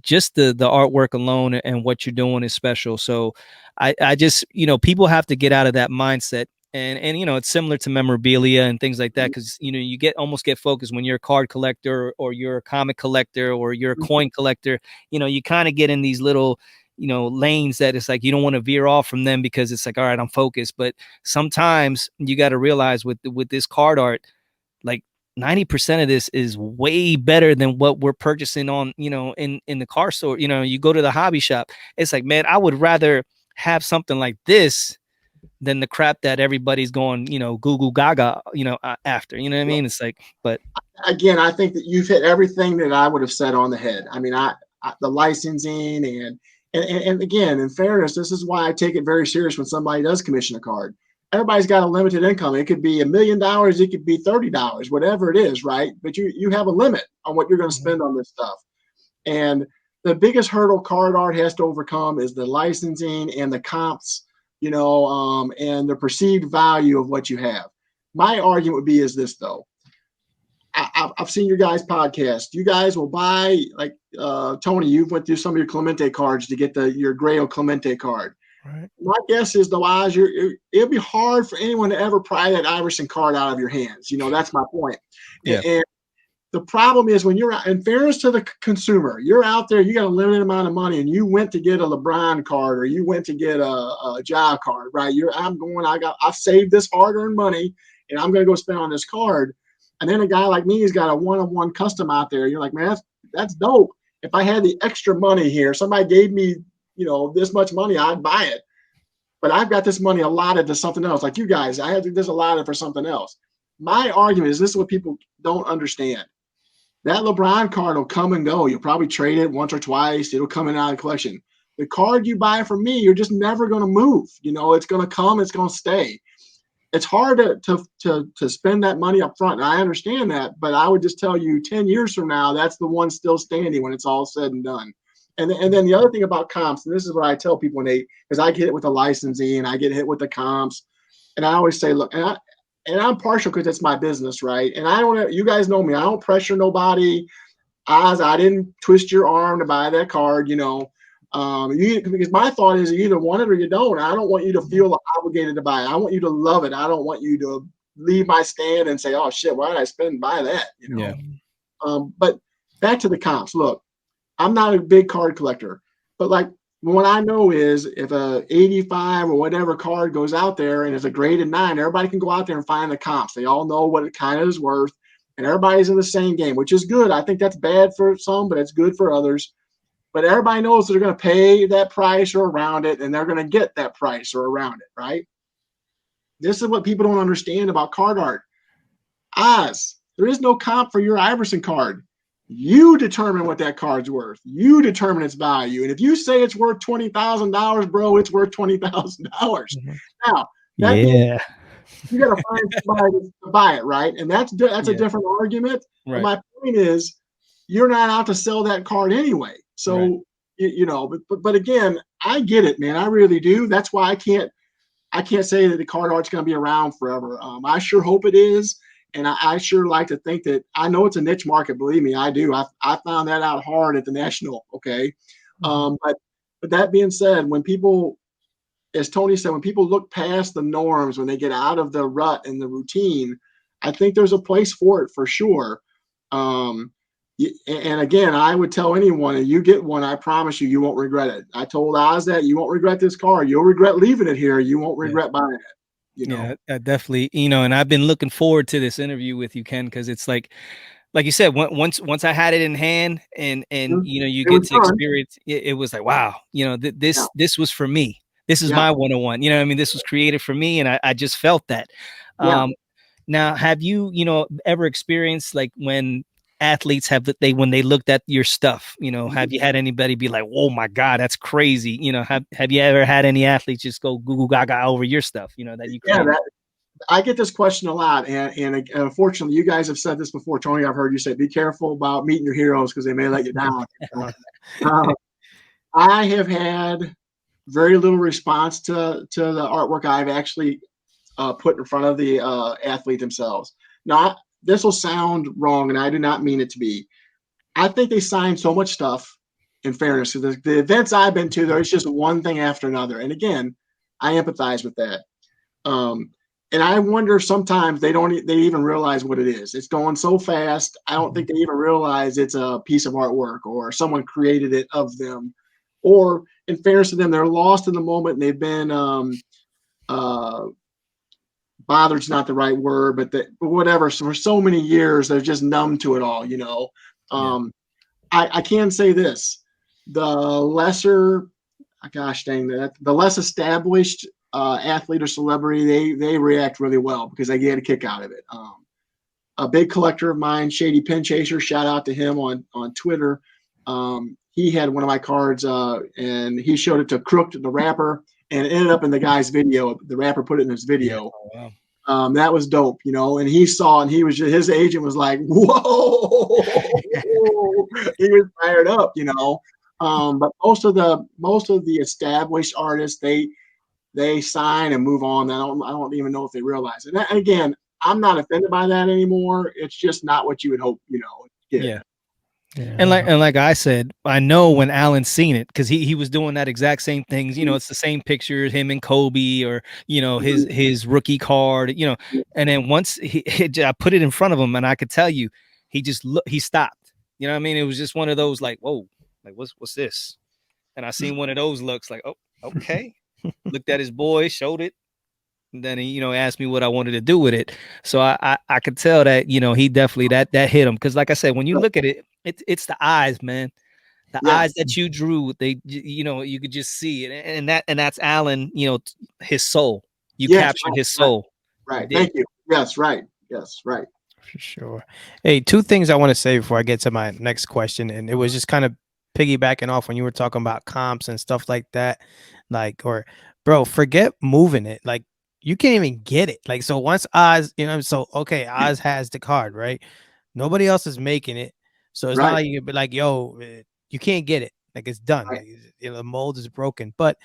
just the artwork alone and what you're doing is special. So I just, people have to get out of that mindset. And it's similar to memorabilia and things like that, because you almost get focused when you're a card collector, or you're a comic collector, or you're a coin collector. You kind of get in these little lanes that it's like you don't want to veer off from them, because it's like, all right, I'm focused. But sometimes you got to realize with this card art, like 90% of this is way better than what we're purchasing on, in the car store. You go to the hobby shop, it's like, man, I would rather have something like this than the crap that everybody's going, goo goo gaga, after, what I mean? It's like, but again, I think that you've hit everything that I would have said on the head. I mean, the licensing and again, in fairness, this is why I take it very serious when somebody does commission a card. Everybody's got a limited income. It could be $1 million, it could be $30, whatever it is, right? But you have a limit on what you're going to spend on this stuff. And the biggest hurdle card art has to overcome is the licensing and the comps, and the perceived value of what you have. My argument would be is this, though. I've seen your guys' podcast. You guys will buy, like Tony, you went through some of your Clemente cards to get your Grail Clemente card. Right. My guess is, though, Oz, it'll be hard for anyone to ever pry that Iverson card out of your hands. That's my point. Yeah. And the problem is, when you're out, in fairness to the consumer, you're out there, you got a limited amount of money, and you went to get a LeBron card, or you went to get a Ja card, right? I've saved this hard-earned money, and I'm going to go spend on this card. And then a guy like me has got a one-on-one custom out there. You're like, man, that's dope. If I had the extra money here, somebody gave me, this much money, I'd buy it. But I've got this money allotted to something else. Like you guys, I had this allotted for something else. My argument is, this is what people don't understand. That LeBron card will come and go. You'll probably trade it once or twice. It'll come in and out of the collection. The card you buy from me, you're just never going to move. It's going to come, it's going to stay. It's hard to spend that money up front. And I understand that, but I would just tell you 10 years from now, that's the one still standing when it's all said and done. And then the other thing about comps, and this is what I tell people when because I get it with the licensing and I get hit with the comps, and I always say, look, and I'm partial because it's my business, right? And I don't, you guys know me, I don't pressure nobody. I didn't twist your arm to buy that card, because my thought is you either want it or you don't. I don't want you to feel obligated to buy it. I want you to love it. I don't want you to leave my stand and say, oh shit, why did I spend buy that? Yeah. But back to the comps. Look, I'm not a big card collector, but like what I know is if a 85 or whatever card goes out there and it's a graded 9, everybody can go out there and find the comps. They all know what it kind of is worth, and everybody's in the same game, which is good. I think that's bad for some, but it's good for others. But everybody knows they're going to pay that price or around it, and they're going to get that price or around it, right? This is what people don't understand about card art. Oz, there is no comp for your Iverson card. You determine what that card's worth. You determine its value. And if you say it's worth $20,000, bro, it's worth $20,000. Now, you got to find somebody to buy it, right? And that's a different argument. Right. But my point is, you're not out to sell that card anyway. So, but again, I get it, man. I really do. That's why I can't say that the card art's going to be around forever. I sure hope it is. And I sure like to think that I know it's a niche market. Believe me, I do. I found that out hard at the National. Okay. But that being said, when people, as Tony said, when people look past the norms, when they get out of the rut and the routine, I think there's a place for it for sure. And again, I would tell anyone, and you get one, I promise you, you won't regret it. I told Oz that you won't regret this card. You'll regret leaving it here. You won't regret buying it. Yeah, definitely. And I've been looking forward to this interview with you, Ken, because it's like you said, once I had it in hand and you get to experience it, was like, wow, this was for me. This is my 101. This was created for me, and I just felt that. Now, have you ever experienced like when athletes when they looked at your stuff, have you had anybody be like, oh my God, that's crazy? Have you ever had any athletes just go goo gaga over your stuff, that you created? I get this question a lot, and unfortunately, you guys have said this before, Tony. I've heard you say, be careful about meeting your heroes because they may let you down. I have had very little response to the artwork I've actually put in front of the athlete themselves. Now, this will sound wrong, and I do not mean it to be. I think they signed so much stuff, in fairness. So the events I've been to, there's just one thing after another. And again, I empathize with that. And I wonder sometimes they even realize what it is. It's going so fast. I don't think they even realize it's a piece of artwork or someone created it of them. Or in fairness to them, they're lost in the moment and they've been bothered's not the right word, but whatever. So for so many years, they're just numb to it all, I can say this: the lesser, gosh dang that, the less established athlete or celebrity, they react really well because they get a kick out of it. A big collector of mine, Shady Pin Chaser, shout out to him on Twitter. He had one of my cards, and he showed it to Crook, the rapper, and it ended up in the guy's video. The rapper put it in his video. Yeah. Oh, wow. That was dope, and he saw, and his agent was like, whoa, he was fired up, but most of the established artists, they sign and move on. I don't even know if they realize it. And again, I'm not offended by that anymore. It's just not what you would hope, Yeah. And like I said, I know when Alan's seen it because he was doing that exact same things. It's the same picture, him and Kobe, or his rookie card. And then once I put it in front of him, and I could tell you, he stopped. You know what I mean? It was just one of those like, whoa, like what's this? And I seen one of those looks like, oh, okay. Looked at his boy, showed it. And then he, asked me what I wanted to do with it. So I could tell that, he definitely that hit him. Cause like I said, when you look at it, it's the eyes, man. The eyes that you drew, you could just see it. And that's Alan, his soul. You captured his soul. Right. Thank you. Yes. Right. Yes. Right. For sure. Hey, two things I want to say before I get to my next question. And it was just kind of piggybacking off when you were talking about comps and stuff like that. Bro, forget moving it. Like, you can't even get it. Like, so once Oz, okay, Oz has the card, right? Nobody else is making it. So it's not like you can be like, yo, you can't get it. Like it's done. Right. Like, the mold is broken. But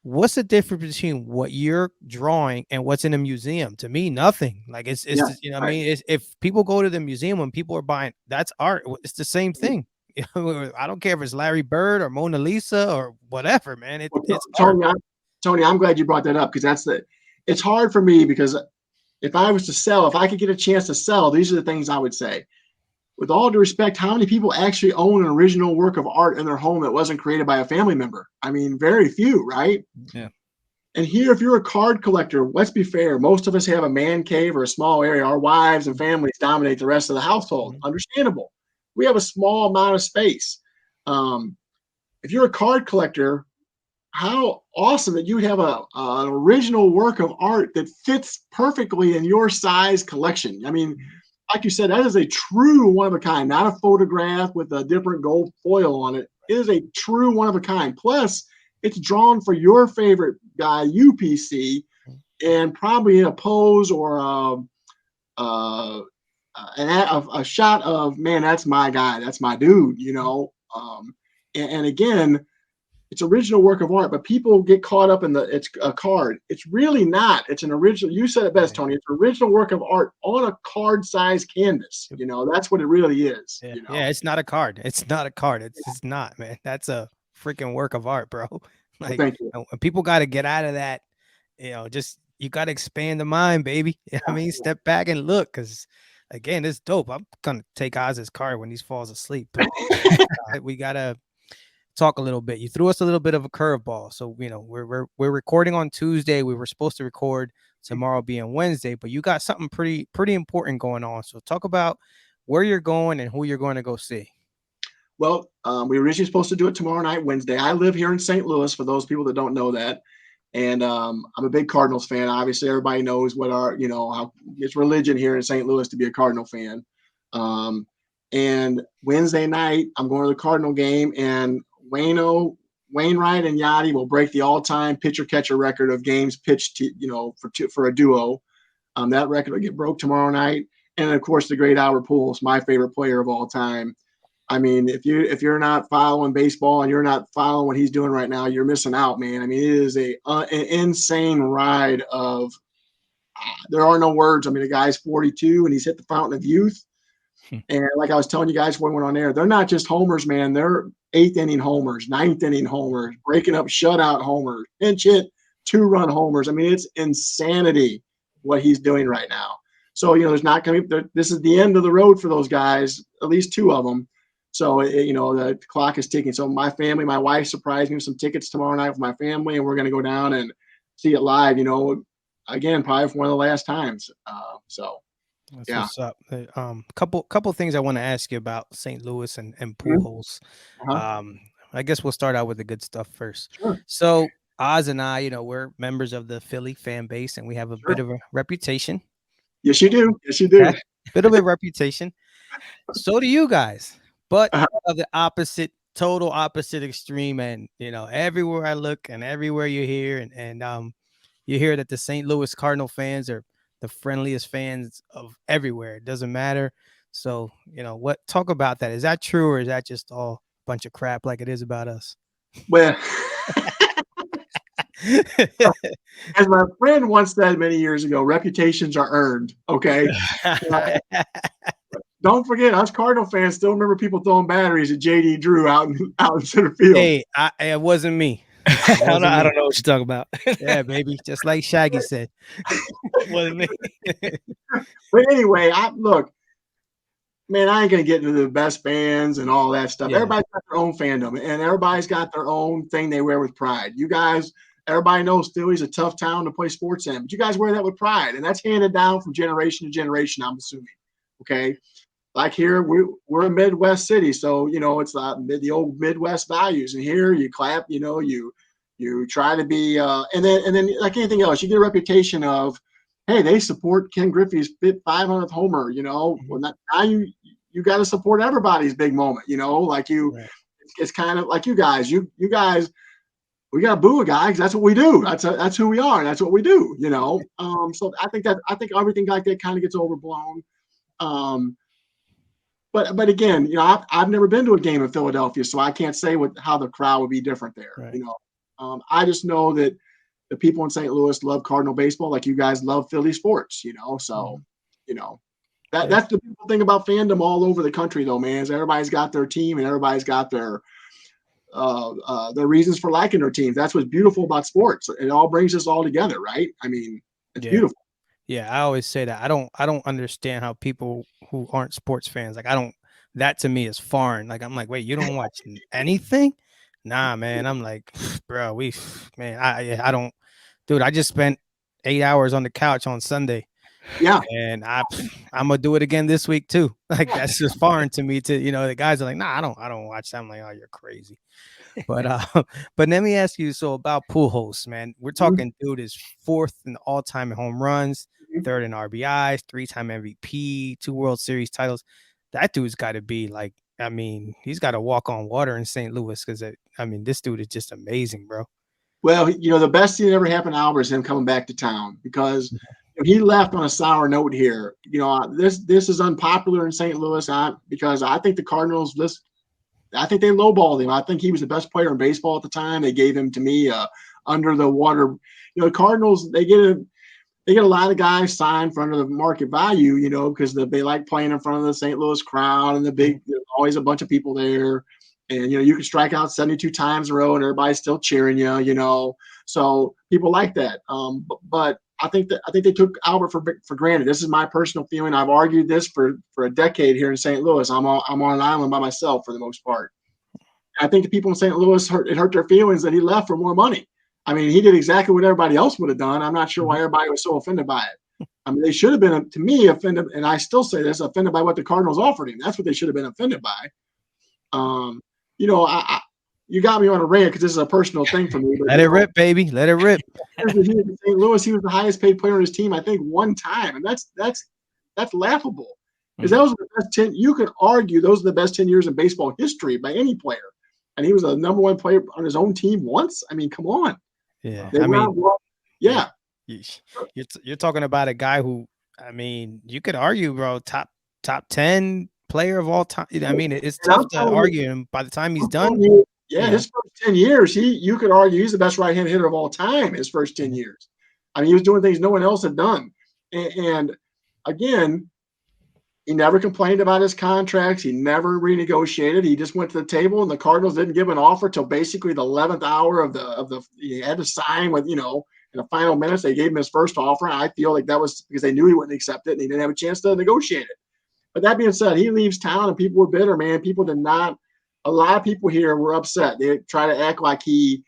what's the difference between what you're drawing and what's in a museum? To me, nothing. Like it's Yeah. just, what I Right. mean, if people go to the museum when people are buying, that's art. It's the same thing. I don't care if it's Larry Bird or Mona Lisa or whatever, man. Well, It's art. Tony, I'm glad you brought that up, because it's hard for me, because if I was to sell, if I could get a chance to sell, these are the things I would say. With all due respect, how many people actually own an original work of art in their home that wasn't created by a family member? I mean, very few, right? Yeah. And here, if you're a card collector, let's be fair. Most of us have a man cave or a small area. Our wives and families dominate the rest of the household. Understandable. We have a small amount of space. If you're a card collector, how awesome that you would have an original work of art that fits perfectly in your size collection. I mean, like you said, that is a true one of a kind, not a photograph with a different gold foil on it. It is a true one of a kind. Plus, it's drawn for your favorite guy, UPC, and probably in a pose or a shot of, man, that's my guy, that's my dude, and again, it's original work of art, but people get caught up in it's a card. It's really not. It's an original. You said it best, Tony. It's original work of art on a card-sized canvas. That's what it really is. Yeah, yeah, it's not a card. It's not a card. It's not, man. That's a freaking work of art, bro. Well, Like, thank you. and people got to get out of that. Just you got to expand the mind, baby. I mean, step back and look, because again, it's dope. I'm gonna take Oz's card when he falls asleep. But we gotta talk a little bit. You threw us a little bit of a curveball. So, we're recording on Tuesday. We were supposed to record tomorrow being Wednesday, but you got something pretty important going on. So talk about where you're going and who you're going to go see. Well, we were originally supposed to do it tomorrow night, Wednesday. I live here in St. Louis, for those people that don't know that. And I'm a big Cardinals fan. Obviously, everybody knows what how it's religion here in St. Louis to be a Cardinal fan. And Wednesday night, I'm going to the Cardinal game, and Wainwright and Yachty will break the all-time pitcher-catcher record of games pitched, for a duo. That record will get broke tomorrow night. And of course, the great Albert Pujols, my favorite player of all time. I mean, if you're not following baseball and you're not following what he's doing right now, you're missing out, man. I mean, it is an insane ride of. There are no words. I mean, the guy's 42 and he's hit the fountain of youth. And like I was telling you guys when we went on air, they're not just homers, man. They're eighth inning homers, ninth inning homers, breaking up shutout homers, pinch hit, 2-run homers. I mean, it's insanity what he's doing right now. So, there's not going to be, this is the end of the road for those guys, at least 2 of them. So, the clock is ticking. So my family, my wife surprised me with some tickets tomorrow night with my family, and we're going to go down and see it live, again, probably for one of the last times. That's yeah. what's up. Couple things I want to ask you about St. Louis and Pujols. I guess we'll start out with the good stuff first. Sure. So Oz and I, we're members of the Philly fan base, and we have a bit of a reputation. Yes, you do. Yes, you do. Bit of a reputation. So do you guys, but of the total opposite extreme. And everywhere I look and everywhere you hear, and you hear that the St. Louis Cardinal fans are the friendliest fans of everywhere. It doesn't matter. So, talk about that. Is that true, or is that just all a bunch of crap like it is about us? Well, as my friend once said many years ago, reputations are earned. Okay. Don't forget, us Cardinal fans still remember people throwing batteries at JD Drew out in center field. Hey, it wasn't me. I don't know what you're talking about. Yeah, baby. Just like Shaggy said. Wasn't me. But anyway, look, man, I ain't going to get into the best fans and all that stuff. Yeah. Everybody's got their own fandom, and everybody's got their own thing they wear with pride. You guys, everybody knows Philly's a tough town to play sports in, but you guys wear that with pride, and that's handed down from generation to generation, I'm assuming. Okay? Like here, we're a Midwest city, so it's the old Midwest values. And here, you clap, you try to be, and then like anything else, you get a reputation of, hey, they support Ken Griffey's 500th homer. Well, now you got to support everybody's big moment. Like right. It's kind of like you guys. You guys, we got to boo a guy because that's what we do. That's who we are. And that's what we do. So I think everything like that kind of gets overblown. But again, I've never been to a game in Philadelphia, so I can't say how the crowd would be different there. Right. I just know that the people in St. Louis love Cardinal baseball, like you guys love Philly sports. So that's the beautiful thing about fandom all over the country, though, man. Is everybody's got their team and everybody's got their reasons for liking their teams. That's what's beautiful about sports. It all brings us all together, right? I mean, it's beautiful. Yeah, I always say that. I don't understand how people who aren't sports fans, like that to me is foreign. Like I'm like, wait, you don't watch anything? Nah, man. I'm like, bro, I don't, dude. I just spent 8 hours on the couch on Sunday. Yeah. And I'm gonna do it again this week too. Like that's just foreign to me. The guys are like, nah, I don't watch that. I'm like, oh, you're crazy. But but let me ask you, so about Pujols, man. We're talking dude is 4th in all-time in home runs, 3rd in RBIs, 3-time MVP, 2 World Series titles. That dude's got to be like, I mean, he's got to walk on water in St. Louis because I mean, this dude is just amazing, bro. Well, the best thing that ever happened to Albert is him coming back to town, because he left on a sour note here. This is unpopular in St. Louis because I think the Cardinals I think they lowballed him. I think he was the best player in baseball at the time. They gave him, to me, under the water. The Cardinals, they get a lot of guys signed for under the market value, because they like playing in front of the St. Louis crowd and there's always a bunch of people there. And, you can strike out 72 times in a row and everybody's still cheering you, So people like that. But I think they took Albert for granted. This is my personal feeling. I've argued this for a decade here in St. Louis. I'm on an island by myself for the most part. I think the people in St. Louis it hurt their feelings that he left for more money. I mean, he did exactly what everybody else would have done. I'm not sure why everybody was so offended by it. I mean, they should have been, to me, offended, and I still say this, offended by what the Cardinals offered him. That's what they should have been offended by. You got me on a rant because this is a personal thing for me. But, Let it rip, baby. Let it rip. In St. Louis, he was the highest paid player on his team, I think, one time, and that's laughable. Because those are the best 10. You could argue those are the best 10 years in baseball history by any player, and he was a number 1 player on his own team once. I mean, come on. Yeah, yeah. You're talking about a guy who, I mean, you could argue, bro, top 10 player of all time. I mean, it's tough to argue him by the time he's done. His first 10 years, you could argue he's the best right-hand hitter of all time. His first 10 years, I mean, he was doing things no one else had done. And again, he never complained about his contracts. He never renegotiated. He just went to the table, and the Cardinals didn't give an offer till basically the 11th hour of the. He had to sign with in the final minutes. They gave him his first offer. And I feel like that was because they knew he wouldn't accept it, and he didn't have a chance to negotiate it. But that being said, he leaves town, and people were bitter, man. People did not. A lot of people here were upset. They try to act like he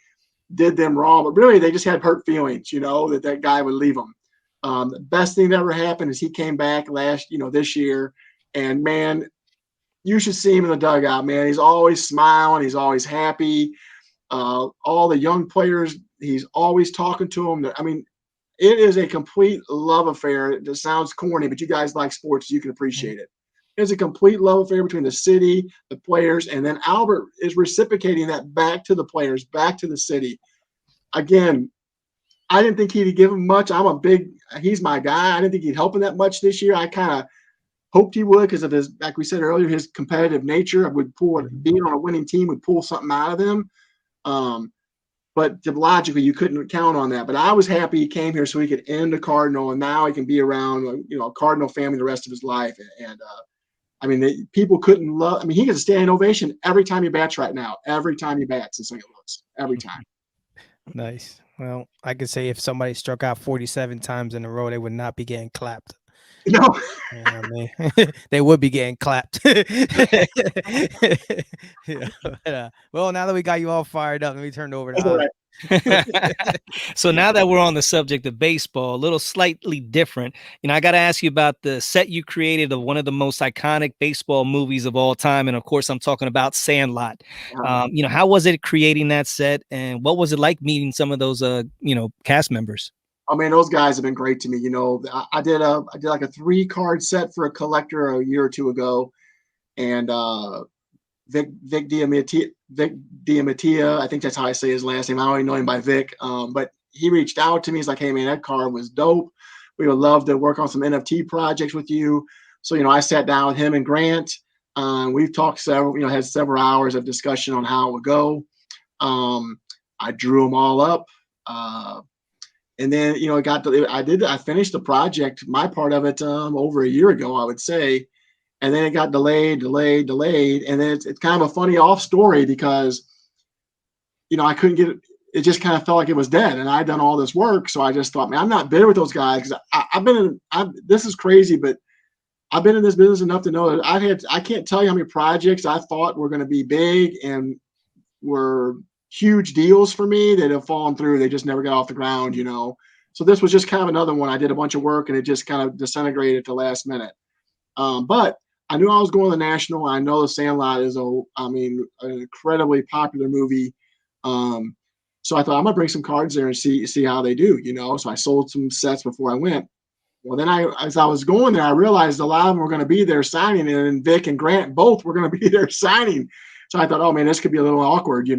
did them wrong, but really they just had hurt feelings, that guy would leave them. The best thing that ever happened is he came back this year, and man, you should see him in the dugout, man. He's always smiling. He's always happy. All the young players, he's always talking to them. I mean, it is a complete love affair. It just sounds corny, but you guys like sports, you can appreciate it. It's a complete love affair between the city, the players, and then Albert is reciprocating that back to the players, back to the city. Again, I didn't think he'd give him much. He's my guy. I didn't think he'd help him that much this year. I kind of hoped he would because of his, like we said earlier, his competitive nature. Being on a winning team would pull something out of him. But logically, you couldn't count on that. But I was happy he came here so he could end a Cardinal, and now he can be around, a Cardinal family the rest of his life. And I mean, people couldn't love. I mean, he gets a standing ovation every time he bats right now. Every time he bats in St. Louis, every time. Nice. Well, I could say if somebody struck out 47 times in a row, they would not be getting clapped. No, I mean, they would be getting clapped. Well, now that we got you all fired up, let me turn it over to So now that we're on the subject of baseball, a little slightly different, I got to ask you about the set you created of one of the most iconic baseball movies of all time. And of course, I'm talking about Sandlot. How was it creating that set, and what was it like meeting some of those, cast members? I mean, those guys have been great to me. I did like a 3-card set for a collector a year or two ago, and Vic Diamatia, I think that's how I say his last name. I only know him by Vic, but he reached out to me. He's like, "Hey man, that card was dope. We would love to work on some NFT projects with you." So I sat down with him and Grant. We've talked several, had several hours of discussion on how it would go. I drew them all up. And then, I finished the project, my part of it, over a year ago, I would say. And then it got delayed. And then it's kind of a funny off story because, I couldn't get it. It just kind of felt like it was dead. And I'd done all this work. So I just thought, man, I'm not bitter with those guys. Cause this is crazy, but I've been in this business enough to know that I can't tell you how many projects I thought were going to be big and were huge deals for me that have fallen through. They just never got off the ground, So this was just kind of another one. I did a bunch of work and it just kind of disintegrated at the last minute. But I knew I was going to the National. I know The Sandlot is an incredibly popular movie. So I thought I'm gonna bring some cards there and see how they do, So I sold some sets before I went. Well, then as I was going there, I realized a lot of them were going to be there signing, and Vic and Grant both were going to be there signing. So I thought, oh man, this could be a little awkward,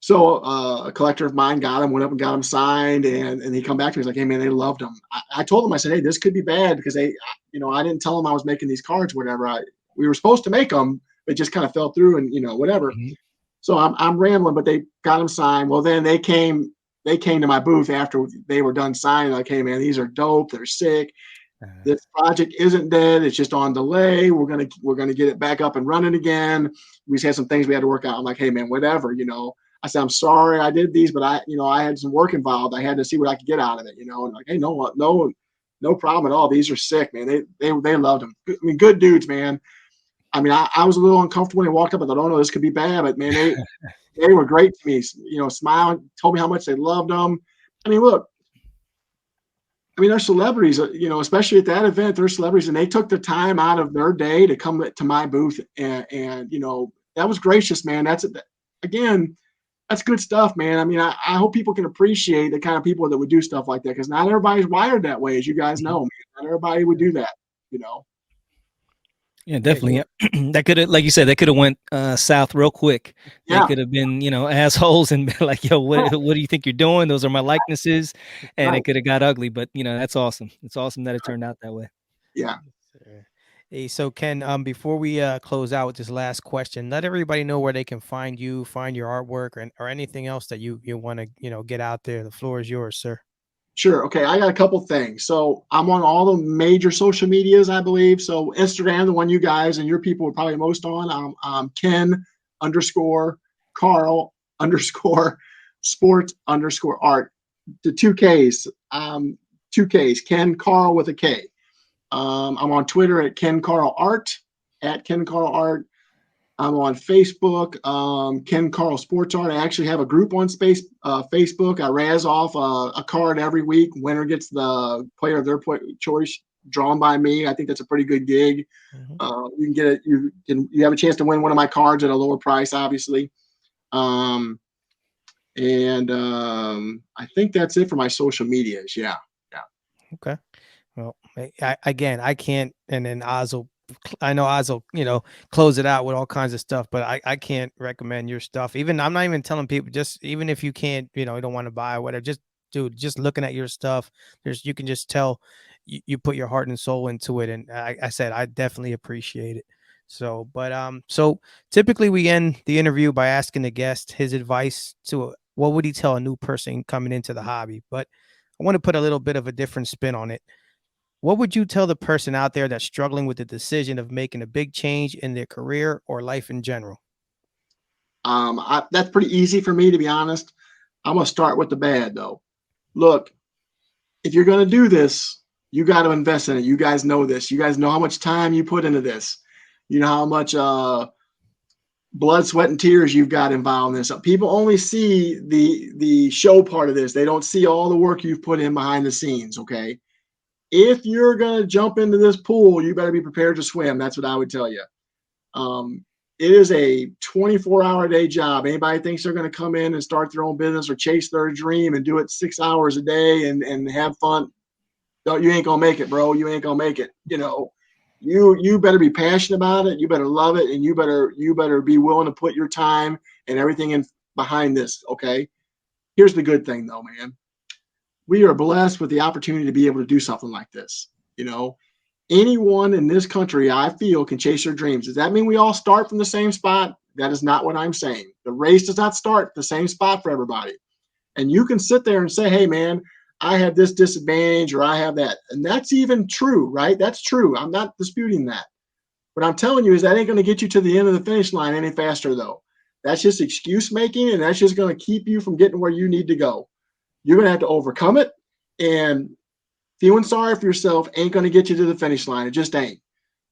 So a collector of mine got him, went up and got him signed, and he come back to me. He's like, hey man, they loved him. I told him, I said, hey, this could be bad because I didn't tell them I was making these cards, whatever. We were supposed to make them, it just kind of fell through, and whatever. Mm-hmm. So I'm rambling, but they got him signed. Well, then they came to my booth after they were done signing. Like, hey man, these are dope. They're sick. This project isn't dead. It's just on delay. We're gonna get it back up and running again. We just had some things we had to work out. I'm like, hey man, whatever. I said, I'm sorry I did these, but I had some work involved. I had to see what I could get out of it. And like, hey, no problem at all. These are sick, man. They loved them. I mean, good dudes, man. I mean, I was a little uncomfortable when they walked up. I thought, oh no, this could be bad, but man, they were great to me. Smiling, told me how much they loved them. I mean, look, they're celebrities, especially at that event, they're celebrities, and they took the time out of their day to come to my booth, and that was gracious, man. Again, that's good stuff, man. I mean, I hope people can appreciate the kind of people that would do stuff like that, because not everybody's wired that way, as you guys know, man. Not everybody would do that, Yeah, definitely. Yeah. That could have, like you said, that could have went south real quick. They Yeah. could have been, assholes and been like, "Yo, what do you think you're doing? Those are my likenesses," and Right. it could have got ugly. But that's awesome. It's awesome that it turned out that way. Yeah. Hey, so Ken, before we close out with this last question, let everybody know where they can find you, find your artwork, or anything else that you want to get out there. The floor is yours, sir. Sure. Okay. I got a couple things. So I'm on all the major social medias, I believe. So Instagram, the one you guys and your people are probably most on. Ken _Karl _sports_art. The two Ks. Two Ks. Ken Karl with a K. I'm on Twitter at Ken Karl Art, at Ken Karl Art. I'm on Facebook, Ken Karl Sports Art. I actually have a group on Facebook. I razz off a card every week. Winner gets the player of their choice drawn by me. I think that's a pretty good gig. You can get it. You have a chance to win one of my cards at a lower price, obviously. I think that's it for my social medias. Yeah. Okay. Well, I can't, and then I know Oz will, close it out with all kinds of stuff, but I can't recommend your stuff. Even I'm not even telling people, just even if you can't, you don't want to buy or whatever, just dude, just looking at your stuff, you can just tell you put your heart and soul into it. And I said, I definitely appreciate it. So, so typically we end the interview by asking the guest his advice to what would he tell a new person coming into the hobby? But I want to put a little bit of a different spin on it. What would you tell the person out there that's struggling with the decision of making a big change in their career or life in general? That's pretty easy for me, to be honest. I'm going to start with the bad, though. Look, if you're going to do this, you got to invest in it. You guys know this. You guys know how much time you put into this. You know how much blood, sweat, and tears you've got involved in this. People only see the show part of this. They don't see all the work you've put in behind the scenes, okay? If you're going to jump into this pool, you better be prepared to swim. That's what I would tell you. It is a 24-hour-a-day job. Anybody thinks they're going to come in and start their own business or chase their dream and do it 6 hours a day and have fun, no, you ain't going to make it, bro. You ain't going to make it. You better be passionate about it. You better love it. And you better be willing to put your time and everything in behind this, okay? Here's the good thing, though, man. We are blessed with the opportunity to be able to do something like this. anyone in this country, I feel, can chase their dreams. Does that mean we all start from the same spot? That is not what I'm saying. The race does not start the same spot for everybody. And you can sit there and say, hey, man, I have this disadvantage or I have that. And that's even true, right? That's true. I'm not disputing that. What I'm telling you is that ain't going to get you to the end of the finish line any faster, though. That's just excuse making, and that's just going to keep you from getting where you need to go. You're going to have to overcome it. And feeling sorry for yourself ain't going to get you to the finish line. It just ain't.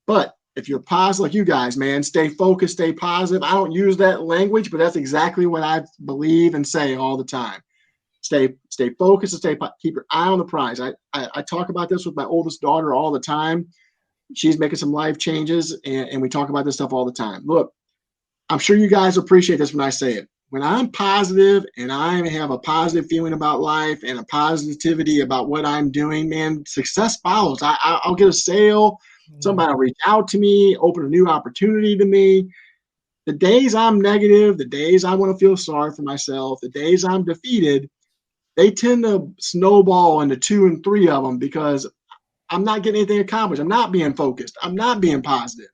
But if you're positive, like you guys, man, stay focused, stay positive. I don't use that language, but that's exactly what I believe and say all the time. Stay focused and keep your eye on the prize. I talk about this with my oldest daughter all the time. She's making some life changes, and we talk about this stuff all the time. Look, I'm sure you guys appreciate this when I say it. When I'm positive and I have a positive feeling about life and a positivity about what I'm doing, man, success follows. I'll get a sale. Somebody will reach out to me, open a new opportunity to me. The days I'm negative, the days I want to feel sorry for myself, the days I'm defeated, they tend to snowball into 2 and 3 of them because I'm not getting anything accomplished. I'm not being focused. I'm not being positive.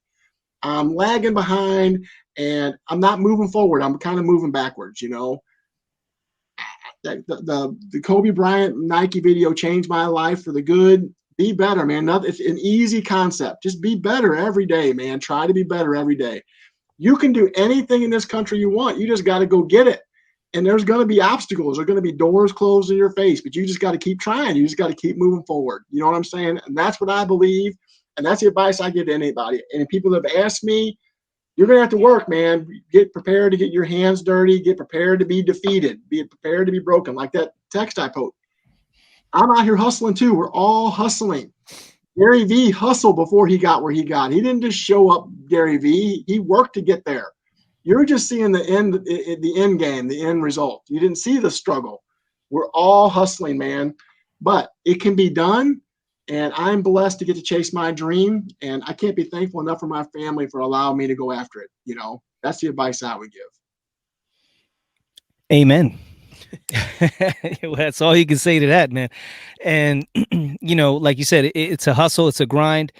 I'm lagging behind and I'm not moving forward. I'm kind of moving backwards, you know. The Kobe Bryant Nike video changed my life for the good. Be better, man. It's an easy concept. Just be better every day, man. Try to be better every day. You can do anything in this country you want. You just got to go get it. And there's going to be obstacles. There's going to be doors closed in your face, but you just got to keep trying. You just got to keep moving forward. You know what I'm saying? And that's what I believe. And that's the advice I give to anybody. And people have asked me, you're going to have to work, man. Get prepared to get your hands dirty. Get prepared to be defeated. Be prepared to be broken. Like that text I put. I'm out here hustling too. We're all hustling. Gary Vee hustled before he got where he got. He didn't just show up, Gary Vee. He worked to get there. You're just seeing the end game, the end result. You didn't see the struggle. We're all hustling, man. But it can be done. And I'm blessed to get to chase my dream. And I can't be thankful enough for my family for allowing me to go after it. You know, that's the advice I would give. Amen. Well, that's all you can say to that, man. And, you know, like you said, it's a hustle, it's a grind.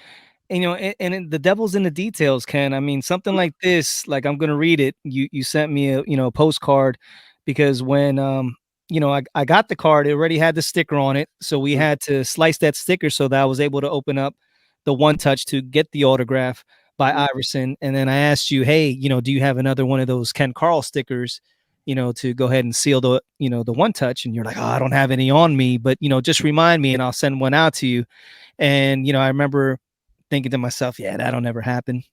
And, you know, and the devil's in the details, Ken. I mean, something like this, like I'm going to read it. You sent me a, you know, a postcard because when, you know, I got the card, it already had the sticker on it. So we had to slice that sticker so that I was able to open up the One Touch to get the autograph by Iverson. And then I asked you, hey, you know, do you have another one of those Ken Karl stickers, you know, to go ahead and seal the, you know, the One Touch? And you're like, oh, I don't have any on me, but, you know, just remind me and I'll send one out to you. And, you know, I remember thinking to myself, yeah, that'll never happen,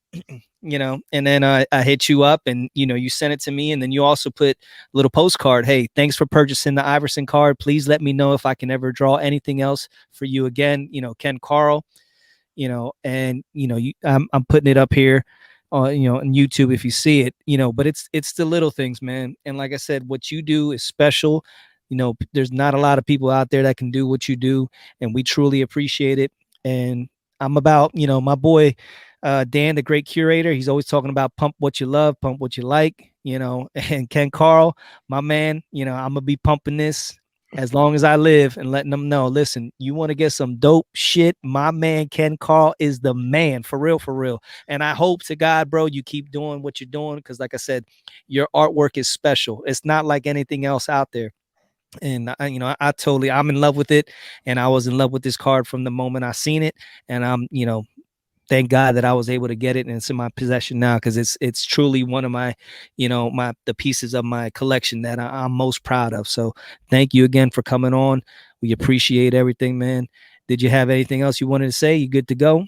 you know. And then I hit you up and, you know, you sent it to me. And then you also put a little postcard. Hey, thanks for purchasing the Iverson card. Please let me know if I can ever draw anything else for you again. You know, Ken Karl, you know, and, you know, I'm putting it up here, you know, on YouTube if you see it, you know, but it's the little things, man. And like I said, what you do is special. You know, there's not a lot of people out there that can do what you do, and we truly appreciate it. And I'm about, you know, my boy, Dan, the great curator. He's always talking about pump what you love, pump what you like, you know, and Ken Karl, my man, you know, I'm going to be pumping this as long as I live and letting them know, listen, you want to get some dope shit. My man, Ken Karl is the man for real, for real. And I hope to God, bro, you keep doing what you're doing. Cause like I said, your artwork is special. It's not like anything else out there. And you know, I'm in love with it, and I was in love with this card from the moment I seen it, and I'm, you know, thank God that I was able to get it and it's in my possession now because it's truly one of my, you know, the pieces of my collection that I'm most proud of. So thank you again for coming on. We appreciate everything, man. Did you have anything else you wanted to say? You good to go?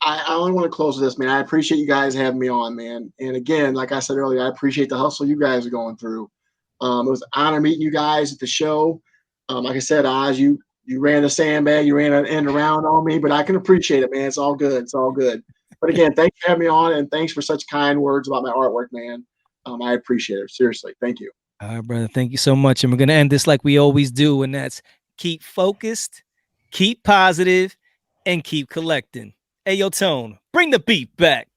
I only want to close with this, man. I appreciate you guys having me on, man. And again, like I said earlier, I appreciate the hustle you guys are going through. It was an honor meeting you guys at the show. Like I said, Oz, you ran the sandbag, you ran an end around on me, but I can appreciate it, man. It's all good. It's all good. But again, thanks for having me on, and thanks for such kind words about my artwork, man. I appreciate it. Seriously. Thank you. All right, brother. Thank you so much. And we're going to end this like we always do, and that's keep focused, keep positive, and keep collecting. Hey, yo, Tone, bring the beat back.